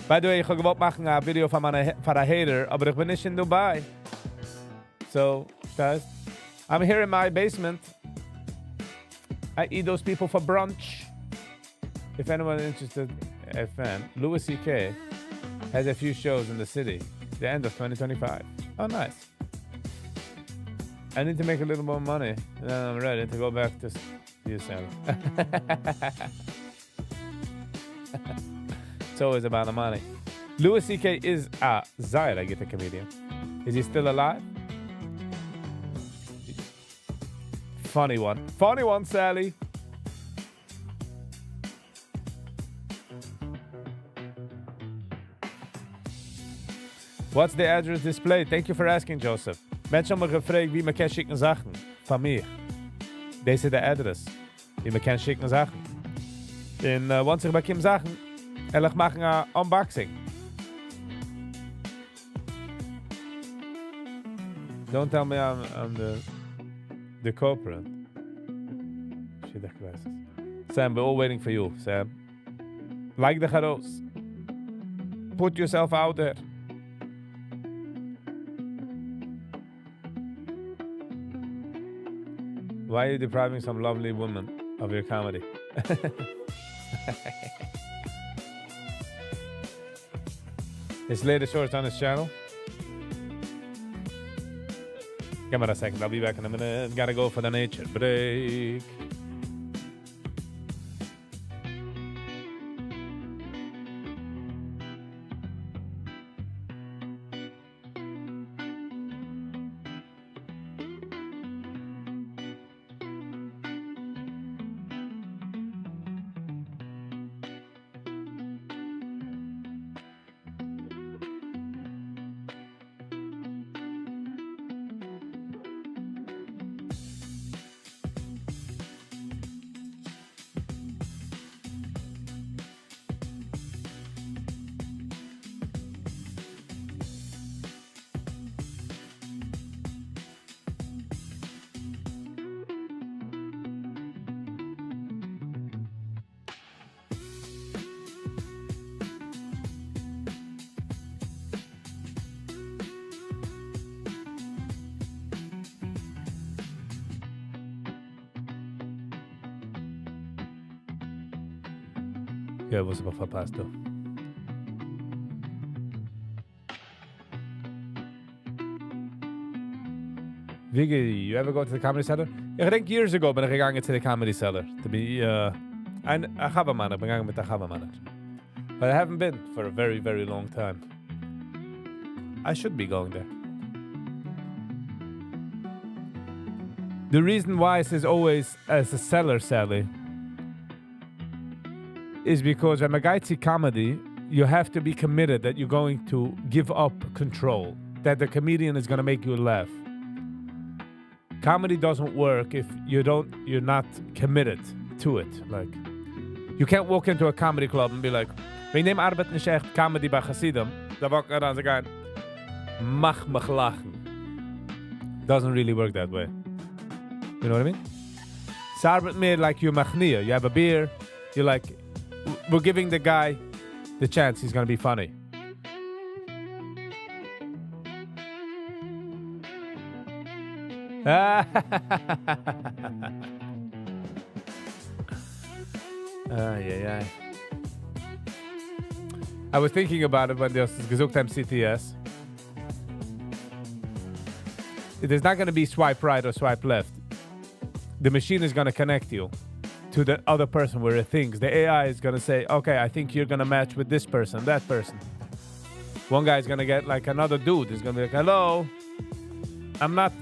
By the way, ich wollte machen ein Video von einer Hater, aber ich bin nicht in Dubai. So, guys, I'm here in my basement. I eat those people for brunch. If anyone is interested, a fan, Louis C.K. has a few shows in the city. The end of 2025. Oh, nice. I need to make a little more money, and then I'm ready to go back to you, Sam. It's always about the money. Louis C.K. is a Zaire, I get a comedian. Is he still alive? Funny one. Funny one, Sally. What's the address displayed? Thank you for asking, Joseph. Menschen haben mich gefragt, wie man kann schicken Sachen. Von mir. Das ist der Adress. Wie man kann schicken Sachen. Und once ich bekomme Sachen, will ich machen ein Unboxing. Don't tell me I'm the corporate. Shit, crisis. Sam, we're all waiting for you, Sam. Like the charos. Put yourself out there. Why are you depriving some lovely woman of your comedy? His latest shorts on his channel. Give me a second, I'll be back in a minute. Gotta go for the nature break. Okay, was aber verpasst, du. Viggy, you ever go to the Comedy Cellar? I think years ago ben ik gegaan to the Comedy Cellar. To be a Chavamanner, ben gegaan met a Chavamanner. But I haven't been for a very, very long time. I should be going there. The reason why it says always as a cellar, Sally, is because when I see comedy, you have to be committed that you're going to give up control, that the comedian is going to make you laugh. Comedy doesn't work if you're not committed to it. Like, you can't walk into a comedy club and be like, we neem arbeid nicht echt comedy bij Chassidim. Da walk I around and mach mich lachen. Doesn't really work that way. You know what I mean? It's arbeid meer like you're machnia. You have a beer, you're like, we're giving the guy the chance he's going to be funny. I was thinking about it when there's gesucht haben CTS. There's not going to be swipe right or swipe left. The machine is going to connect you to the other person where it thinks. The AI is going to say, okay, I think you're going to match with this person, that person. One guy is going to get like another dude. He's going to be like, hello, I'm not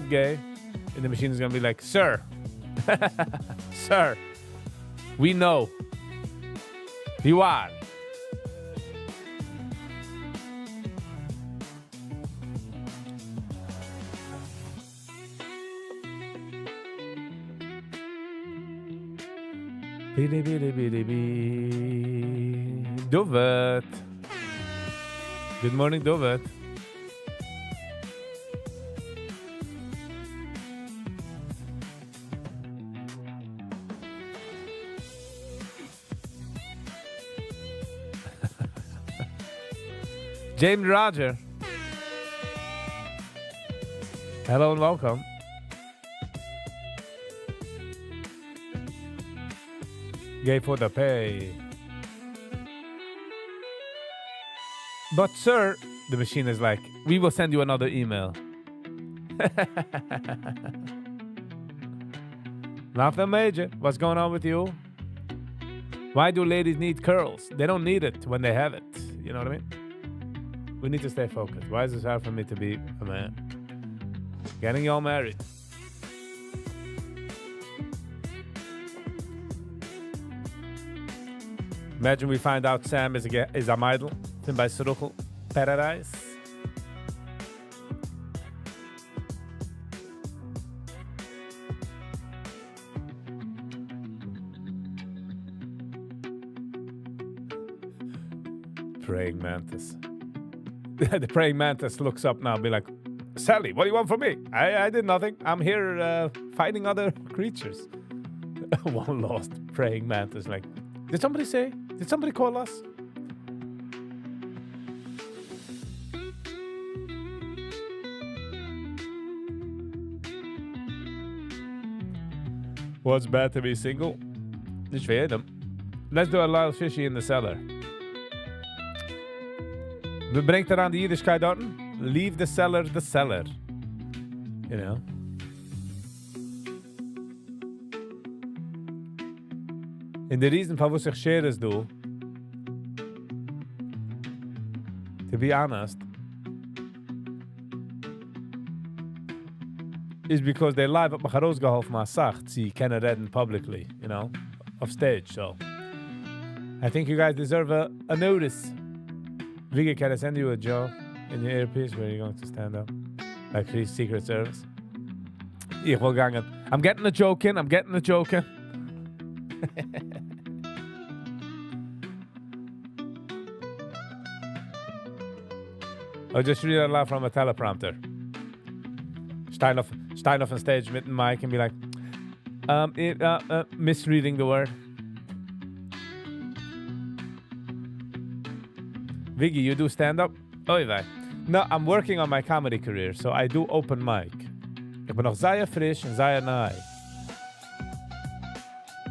gay. And the machine is going to be like, sir, sir, we know you are. Dovet. Good morning, Dovet. James Roger. Hello and welcome. Gay for the pay. But sir, the machine is like, we will send you another email. Nothing major. What's going on with you? Why do ladies need curls? They don't need it when they have it. You know what I mean? We need to stay focused. Why is this hard for me to be a man? Getting y'all married. Imagine we find out Sam is a idol. Tim by Suruchel Paradise. Praying mantis. The praying mantis looks up now and be like, Sally, what do you want from me? I did nothing. I'm here fighting other creatures. One lost praying mantis. Like, did somebody say? Did somebody call us? What's bad to be single? Nicht für jedem. Let's do a little fishy in the cellar. We brengt eraan de Yiddishkeit dort. Leave the cellar the cellar. You know. And the reason for was ich share is do, to be honest, is because they live up my rausgeholfen my sach, sie können reden publicly, you know, off stage. So I think you guys deserve a notice. Viggy, can I send you a job in your earpiece where you're going to stand up? Like for Secret Service? Ich will gangen. I'm getting a joke in. I'll just read it aloud from a teleprompter. Stein off on stage with the mic and be like, misreading the word. Viggy, you do stand-up? Oei wei. No, I'm working on my comedy career, so I do open mic. Ik ben nog zeer frisch en zeer nai.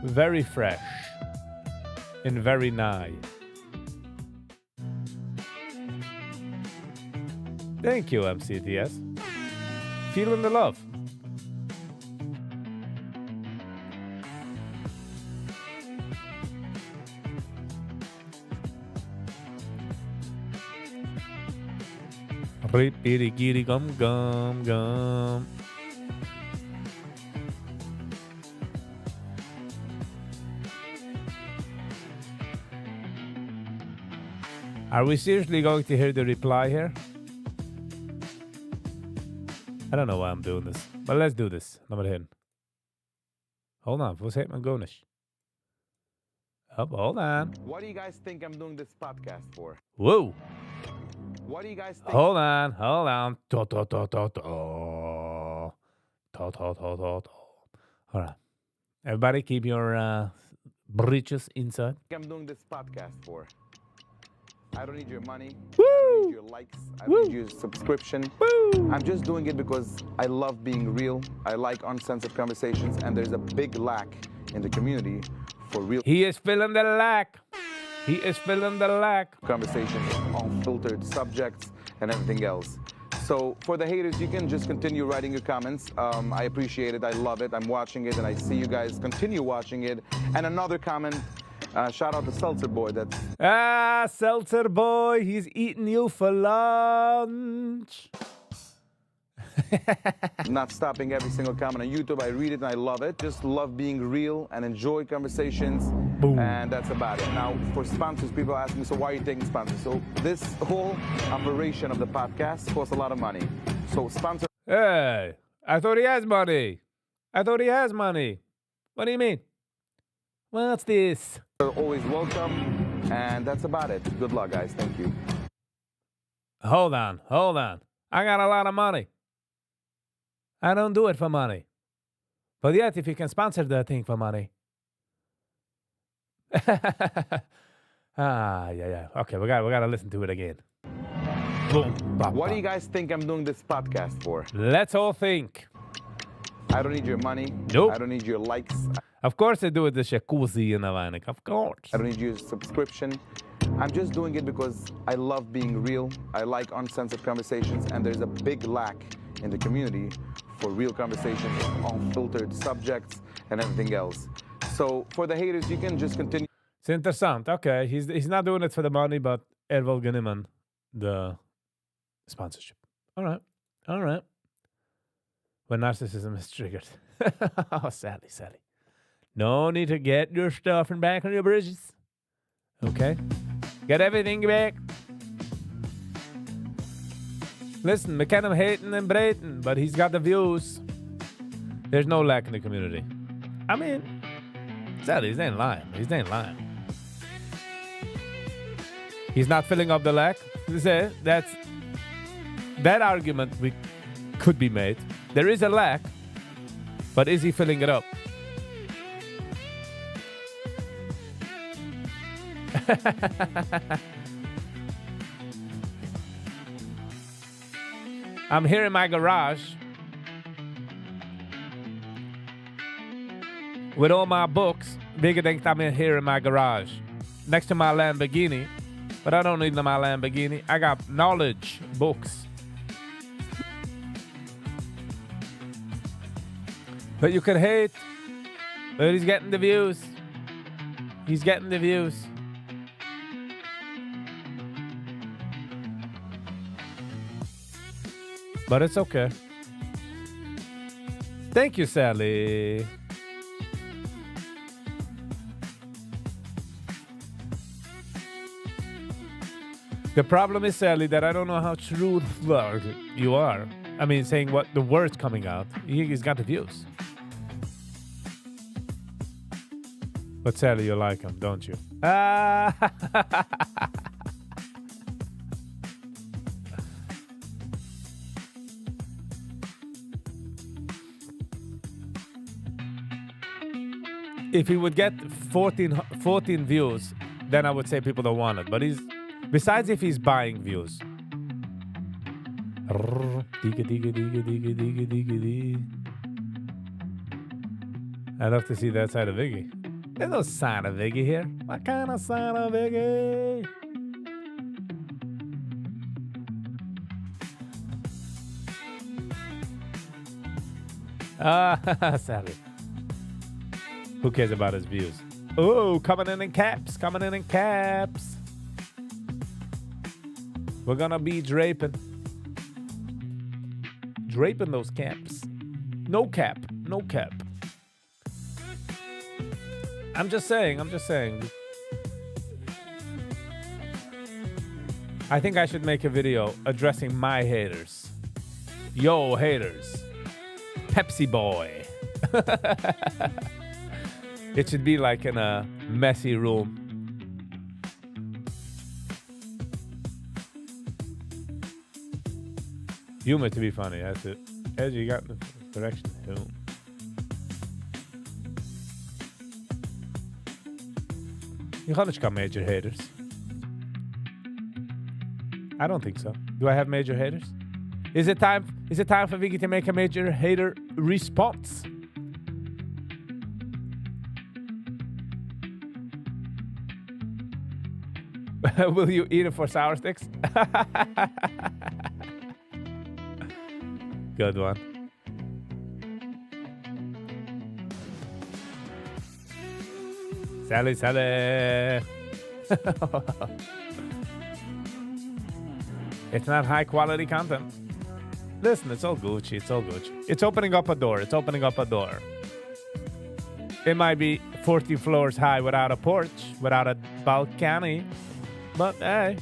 Very fresh. And very nigh. Thank you, MCTS. Feeling the love. Rip-itty-gitty gum gum gum. Are we seriously going to hear the reply here? I don't know why I'm doing this, but let's do this. Nummer hin. Hold on, what's happening? Gonish. Up, hold on. What do you guys think I'm doing this podcast for? Whoa. What do you guys think? Hold on. To. All right. Everybody keep your breeches inside. I'm doing this podcast for. I don't need your money. Woo! I don't need your likes. I don't need your subscription. Woo! I'm just doing it because I love being real. I like uncensored conversations, and there's a big lack in the community for real. He is filling the lack. Conversations, unfiltered subjects, and everything else. So for the haters, you can just continue writing your comments. I appreciate it. I love it. I'm watching it, and I see you guys continue watching it. And another comment. Shout out to Seltzer Boy. Seltzer Boy, he's eating you for lunch. Not stopping every single comment on YouTube. I read it and I love it. Just love being real and enjoy conversations. Boom. And that's about it. Now, for sponsors, people ask me, so why are you taking sponsors? So this whole operation of the podcast costs a lot of money. So sponsor. Hey, I thought he has money. What do you mean? What's this? Are always welcome, and that's about it. Good luck, guys. Thank you. Hold on. I got a lot of money. I don't do it for money. But yet, if you can sponsor the thing for money. Yeah. Okay, we got to listen to it again. Boom. Bop, What do bop. you guys think I'm doing this podcast for? Let's all think. I don't need your money. Nope. I don't need your likes. Of course I do it the jacuzzi and everything. Of course. I don't need your subscription. I'm just doing it because I love being real. I like uncensored conversations, and there's a big lack in the community for real conversations, unfiltered subjects, and everything else. So for the haters, you can just continue. It's interessant. Okay, he's not doing it for the money, but will genommen the sponsorship. All right. When narcissism is triggered. Oh, Sally. No need to get your stuff and back on your bridges. Okay? Get everything back. Listen, we can him hating and brating, but he's got the views. There's no lack in the community. I mean, Sally, he ain't lying. He's not filling up the lack. That argument could be made. There is a lack, but is he filling it up? I'm here in my garage with all my books. Viggy thinks I'm here in my garage next to my Lamborghini, but I don't need my Lamborghini. I got knowledge books. But you can hate, but he's getting the views. But it's okay. Thank you, Sally. The problem is, Sally, that I don't know how truthful you are. I mean, saying what the words coming out. He's got the views. But Sally, you like him, don't you? If he would get 14 views, then I would say people don't want it. But besides if he's buying views. I'd love to see that side of Viggy. There's no sign of Viggy here. What kind of sign of Viggy? Sally. Who cares about his views? Oh, coming in caps. We're gonna be draping those caps. No cap. I'm just saying. I think I should make a video addressing my haters. Yo, haters. Pepsi boy. It should be like in a messy room. Humor to be funny, that's it. As you got the direction. You got major haters. I don't think so. Do I have major haters? Is it time for Viggy to make a major hater response? Will you eat it for sour sticks? Good one. Sally. It's not high quality content. Listen, it's all Gucci. It's opening up a door. It might be 40 floors high without a porch, without a balcony. But hey.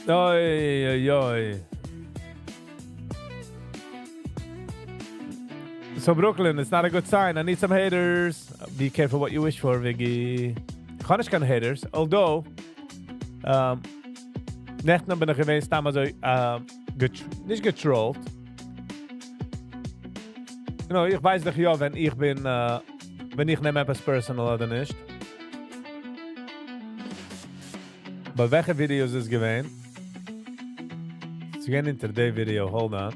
Oy. So Brooklyn, it's not a good sign. I need some haters. Be careful what you wish for, Viggy. Kann keine haters. Although, nicht nur bin ich gewesen, damals so, nicht getrollt. No, ich weiß doch ja, wenn ich nehme etwas personal oder nicht. Bei welchen Videos ist es gewesen? It's again into the video, hold on.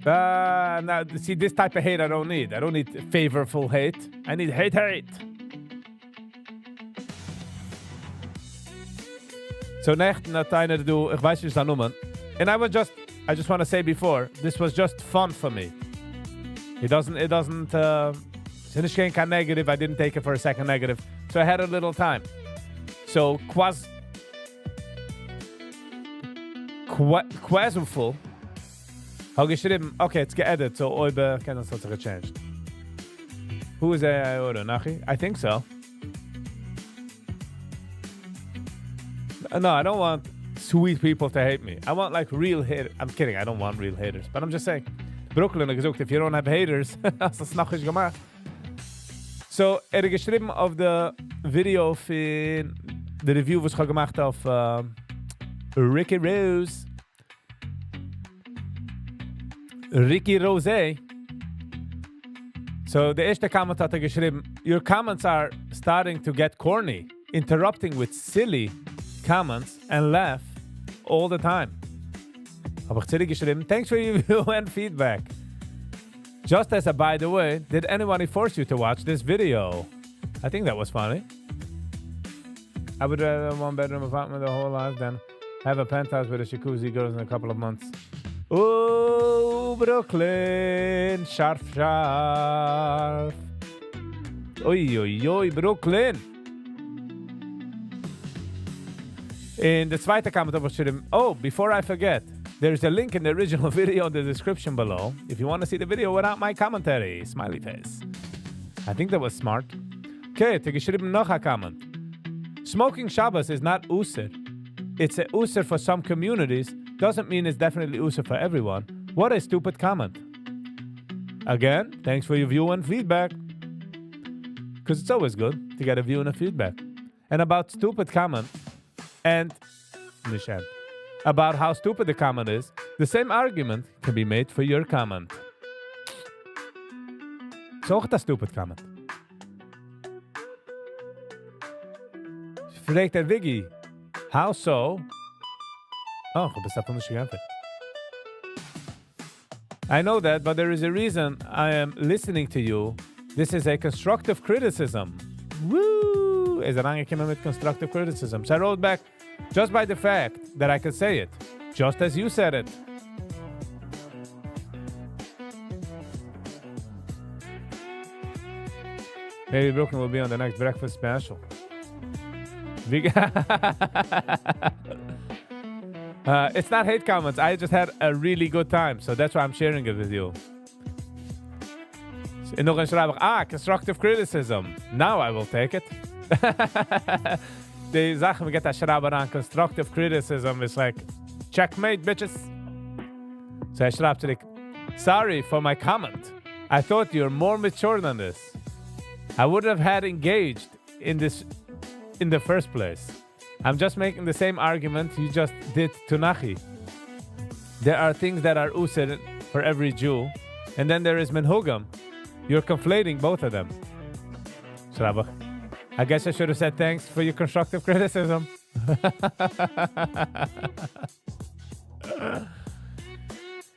Now, see, this type of hate I don't need. I don't need favorable hate. I need hate. So next, not einer do, ich weiß nicht, was nummer. And I just want to say before, this was just fun for me. It doesn't, it's nicht kein negative. I didn't take it for a second negative. So I had a little time. So, quasuful. Habe geschrieben, okay, it's geedited, so oibe kann das also gechanged. Who is oder Nachi? I think so. No, I don't want sweet people to hate me. I want like real haters. I'm kidding, I don't want real haters. But I'm just saying, Brooklyn hat gesagt, if you don't have haters, hast das noch nicht gemacht. So, geschrieben auf der Video für the Review, was ich gemacht auf Ricky Rose. Ricky Rose. So, the erste Comment hat geschrieben, your comments are starting to get corny, interrupting with silly comments and laugh all the time. Habe ich zurückgeschrieben, thanks for your view and feedback. Just as a by the way, did anybody force you to watch this video? I think that was funny. I would rather have a one-bedroom apartment the whole life than have a penthouse with a jacuzzi girls in a couple of months. Oh, Brooklyn, scharf. Oi, Brooklyn. In the zweite comment habe ich geschrieben, oh, before I forget, there's a link in the original video in the description below if you want to see the video without my commentary. Smiley face. I think that was smart. Okay, habe geschrieben noch ein comment. Smoking Shabbos is not usr. It's a usr for some communities. Doesn't mean it's definitely usr for everyone. What a stupid comment. Again, thanks for your view and feedback. Because it's always good to get a view and a feedback. And about stupid comment, and Nishan, about how stupid the comment is, the same argument can be made for your comment. It's auch das stupid comment. Fragt der Viggy, how so? Oh, du bist davon nicht gegangen. I know that, but there is a reason I am listening to you. This is a constructive criticism. Woo! Is it angekommen mit constructive criticism? So I wrote back, just by the fact that I could say it, just as you said it. Maybe Brooklyn will be on the next breakfast special. It's not hate comments. I just had a really good time, so that's why I'm sharing it with you. En nog een schrijver, constructive criticism. Now I will take it. Die Sachen, we get that schrijver aan constructive criticism is like, checkmate, bitches. So hij schrijft terug, sorry for my comment. I thought you're more mature than this. I would have had engaged in this in the first place. I'm just making the same argument you just did to Nachi. There are things that are usr for every Jew, and then there is menhugam. You're conflating both of them. Schreiber, I guess I should have said thanks for your constructive criticism.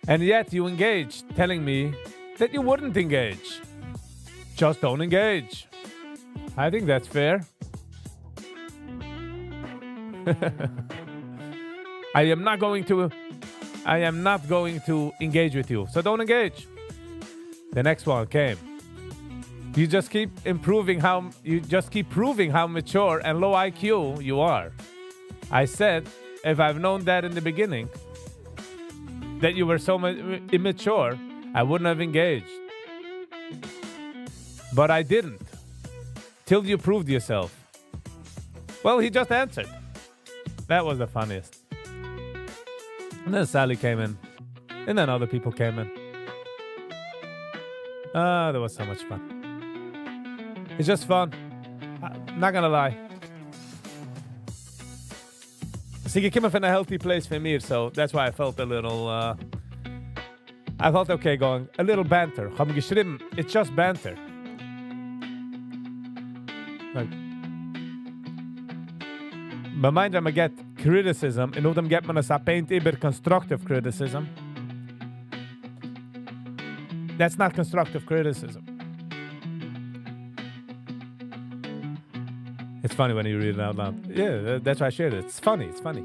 And yet you engaged, telling me that you wouldn't engage. Just don't engage. I think that's fair. I am not going to engage with you. So don't engage. The next one came. You just keep proving how mature and low IQ you are. I said, if I've known that in the beginning, that you were so immature, I wouldn't have engaged. But I didn't. Till you proved yourself. Well, he just answered. That was the funniest. And then Sally came in. And then other people came in. That was so much fun. It's just fun. I'm not gonna lie. See, came from a healthy place for me, so that's why I felt a little. I felt okay going a little banter. Hab geschrieben, it's just banter. Like, my mind, when I get criticism, and then get man a paint über constructive criticism. That's not constructive criticism. It's funny when you read it out loud. Yeah, that's why I shared it. It's funny. It's funny.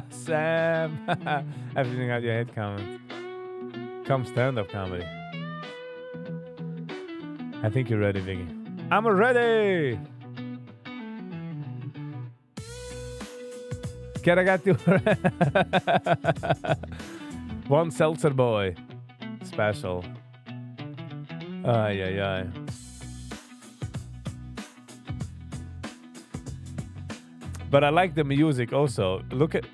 Sam, everything out your head comment. Come stand-up comedy. I think you're ready, Viggy. I'm ready. Can I get you one seltzer boy special? Ay, ay, ay. But I like the music also.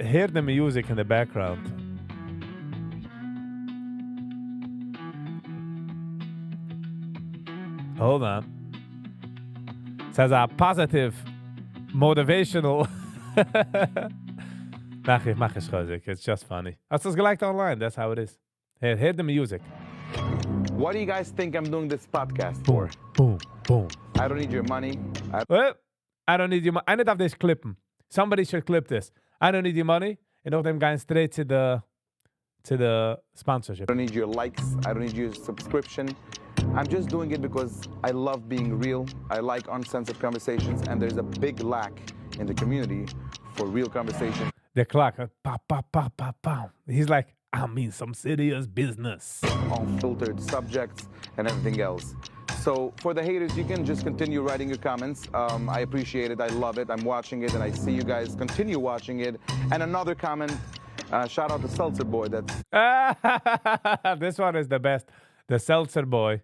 Hear the music in the background. Hold on. It says a positive, motivational. Mach es chozik. It's just funny. Als het gelijk online, that's how it is. Hear the music. What do you guys think I'm doing this podcast for? Boom, boom. I don't need your money. I don't need your money. I need to have this clippen. Somebody should clip this. I don't need your money. And all them going straight to the sponsorship. I don't need your likes. I don't need your subscription. I'm just doing it because I love being real. I like uncensored conversations, and there's a big lack in the community for real conversation. The clock. Pow, pow, pow, pow, pow. He's like, I mean some serious business. Unfiltered subjects and everything else. So for the haters, you can just continue writing your comments. I appreciate it. I love it. I'm watching it, and I see you guys continue watching it. And another comment, shout out to Seltzer Boy. This one is the best. The Seltzer Boy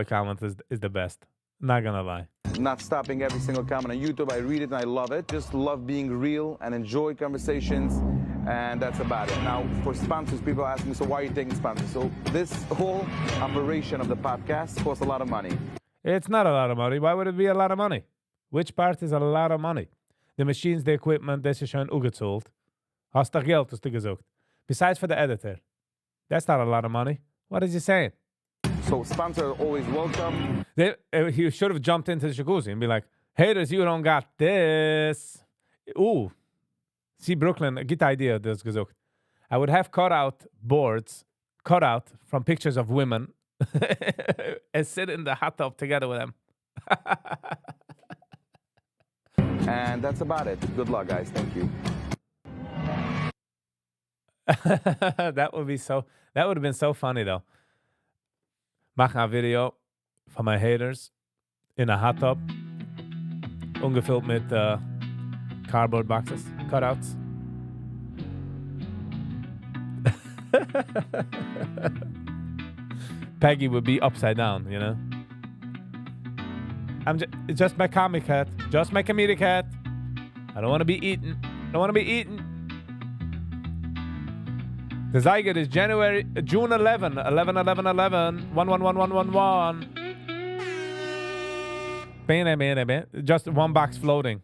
comment is the best. Not gonna lie. Not stopping every single comment on YouTube. I read it and I love it. Just love being real and enjoy conversations. And that's about it. Now, for sponsors, people ask me, so why are you taking sponsors? So this whole operation of the podcast costs a lot of money. It's not a lot of money. Why would it be a lot of money? Which part is a lot of money? The machines, the equipment, das ist schon ungezahlt. Hast du Geld, hast du gesagt. Besides for the editor. That's not a lot of money. What is he saying? So sponsors are always welcome. He should have jumped into the jacuzzi and be like, haters, you don't got this. Ooh. See, Brooklyn, a good idea, das gesagt. I would have boards cut out from pictures of women and sit in the hot tub together with them. And that's about it. Good luck, guys. Thank you. That would have been so funny, though. Mach a video von my haters in a hot tub. Ungefüllt mit cardboard boxes, cutouts. Peggy would be upside down, you know. It's just my comic hat. Just my comedic hat. I don't want to be eaten. The Zygote is June 11, 11. Just one box floating.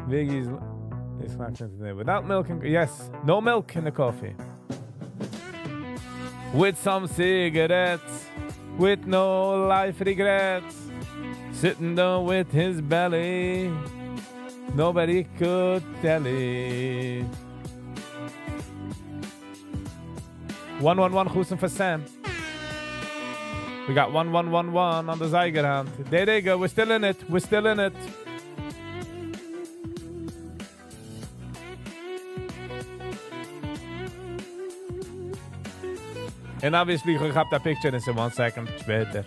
Viggy's not today. Without milk and yes, no milk in the coffee. With some cigarettes, with no life regrets. Sitting down with his belly, nobody could tell it. 111 Chusen for Sam. We got 1111 on the Zygote hand. There they go. We're still in it. And obviously, ich hab that picture in 1 second später.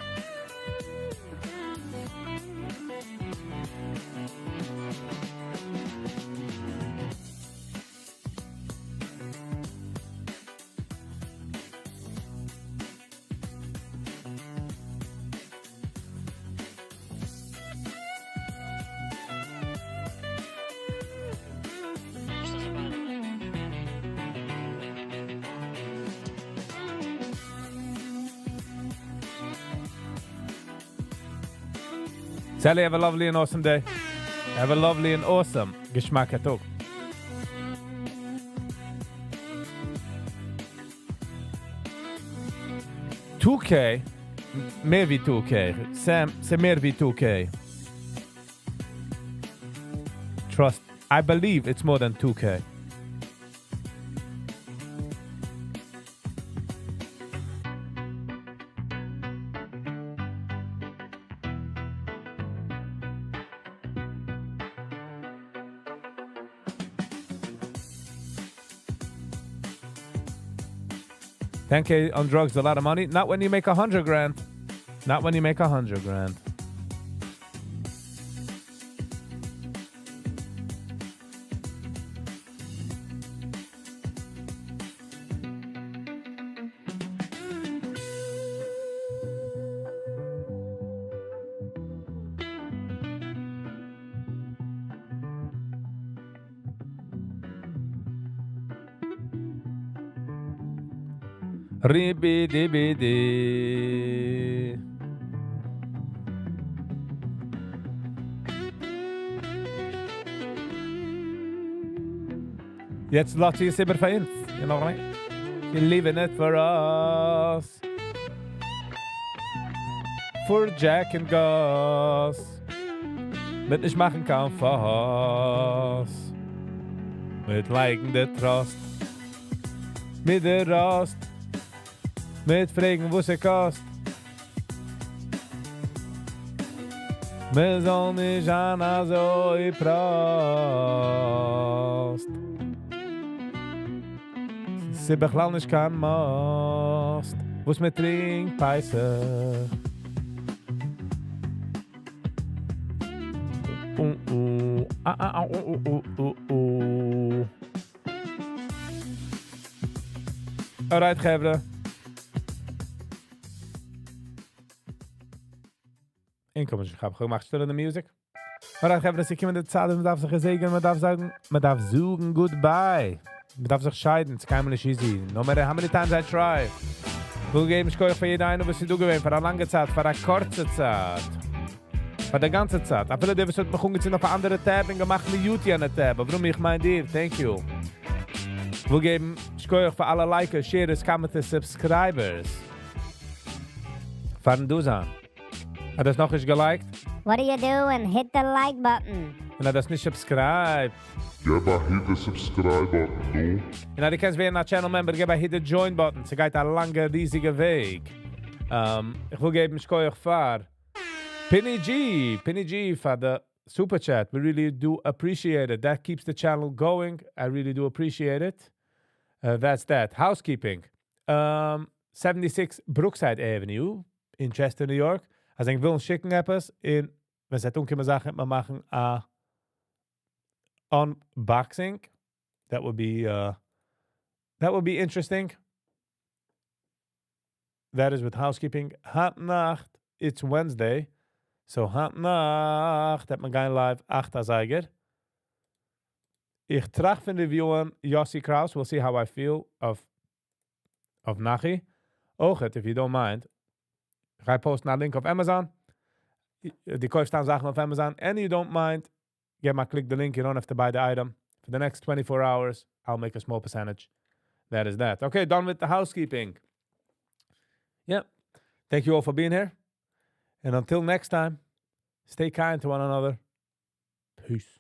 Sally, have a lovely and awesome day. Have a lovely and awesome Geschmack Tag. $2K, mehr wie 2K. Sam, c'est mehr wie 2K. Trust, I believe it's more than 2K. $10K on drugs is a lot of money. Not when you make $100,000. Not when you make $100,000. Ribidi-bidi. Jetzt lasst ihr es immer für uns. You know what I mean? You're leaving it for us. For Jack and Gus. Mit nicht machen kein Fass. Mit liken der Trost. Mit der Rost. Mit fragen, wo es kost. Wir sollen nicht an so Prost. Sie bechlall nicht kein Most. Wo es mit trinkt, Peisse. Alright, Gevre. Inkommen, ich habe gemacht, stelle the music. Alright, Gevre, sie kommen in der Zeit, man darf sich segnen, man darf sagen, man darf suchen, goodbye. Man darf sich scheiden, es kann nicht easy. No matter how many times I try. Ich will geben, ich kann für jeden einen, was sie gewähnt, für eine lange Zeit, für eine kurze Zeit. Für die ganze Zeit. Aber viele, die sind mich umgezogen auf eine andere Tab und gemacht eine Beauty an der Tab. Warum ich mein dir? Thank you. Ich will geben, ich kann für alle Likers, Shares, Comments, Subscribers. Fahren du an. Hat das noch nicht geliked? What are you doing? Hit the like button. Und hat das nicht subscribe. Gib hit the subscribe button, du. Und du kannst werden ein Channel Member, gib hit the join button. Es geht ein langer, riesiger Weg. Ich will geben, ich kann euch fahren. Penny G for the super chat. We really do appreciate it. That keeps the channel going. I really do appreciate it. That's that. Housekeeping. 76 Brookside Avenue in Chester, New York. Also ich will uns schicken etwas in, wenn es umkommen Sachen, wir machen a unboxing. That would be interesting. That is with housekeeping. Hot Nacht, it's Wednesday. So Hot Nacht, hat man gein live 8 Zeiger. Ich trage von reviewen Yossi Kraus. We'll see how I feel of Nachi. Ochet, if you don't mind. I post a link of Amazon. Die kaufst dann Sachen auf Amazon. And you don't mind, click the link. You don't have to buy the item. For the next 24 hours, I'll make a small percentage. That is that. Okay, done with the housekeeping. Yep. Thank you all for being here. And until next time, stay kind to one another. Peace.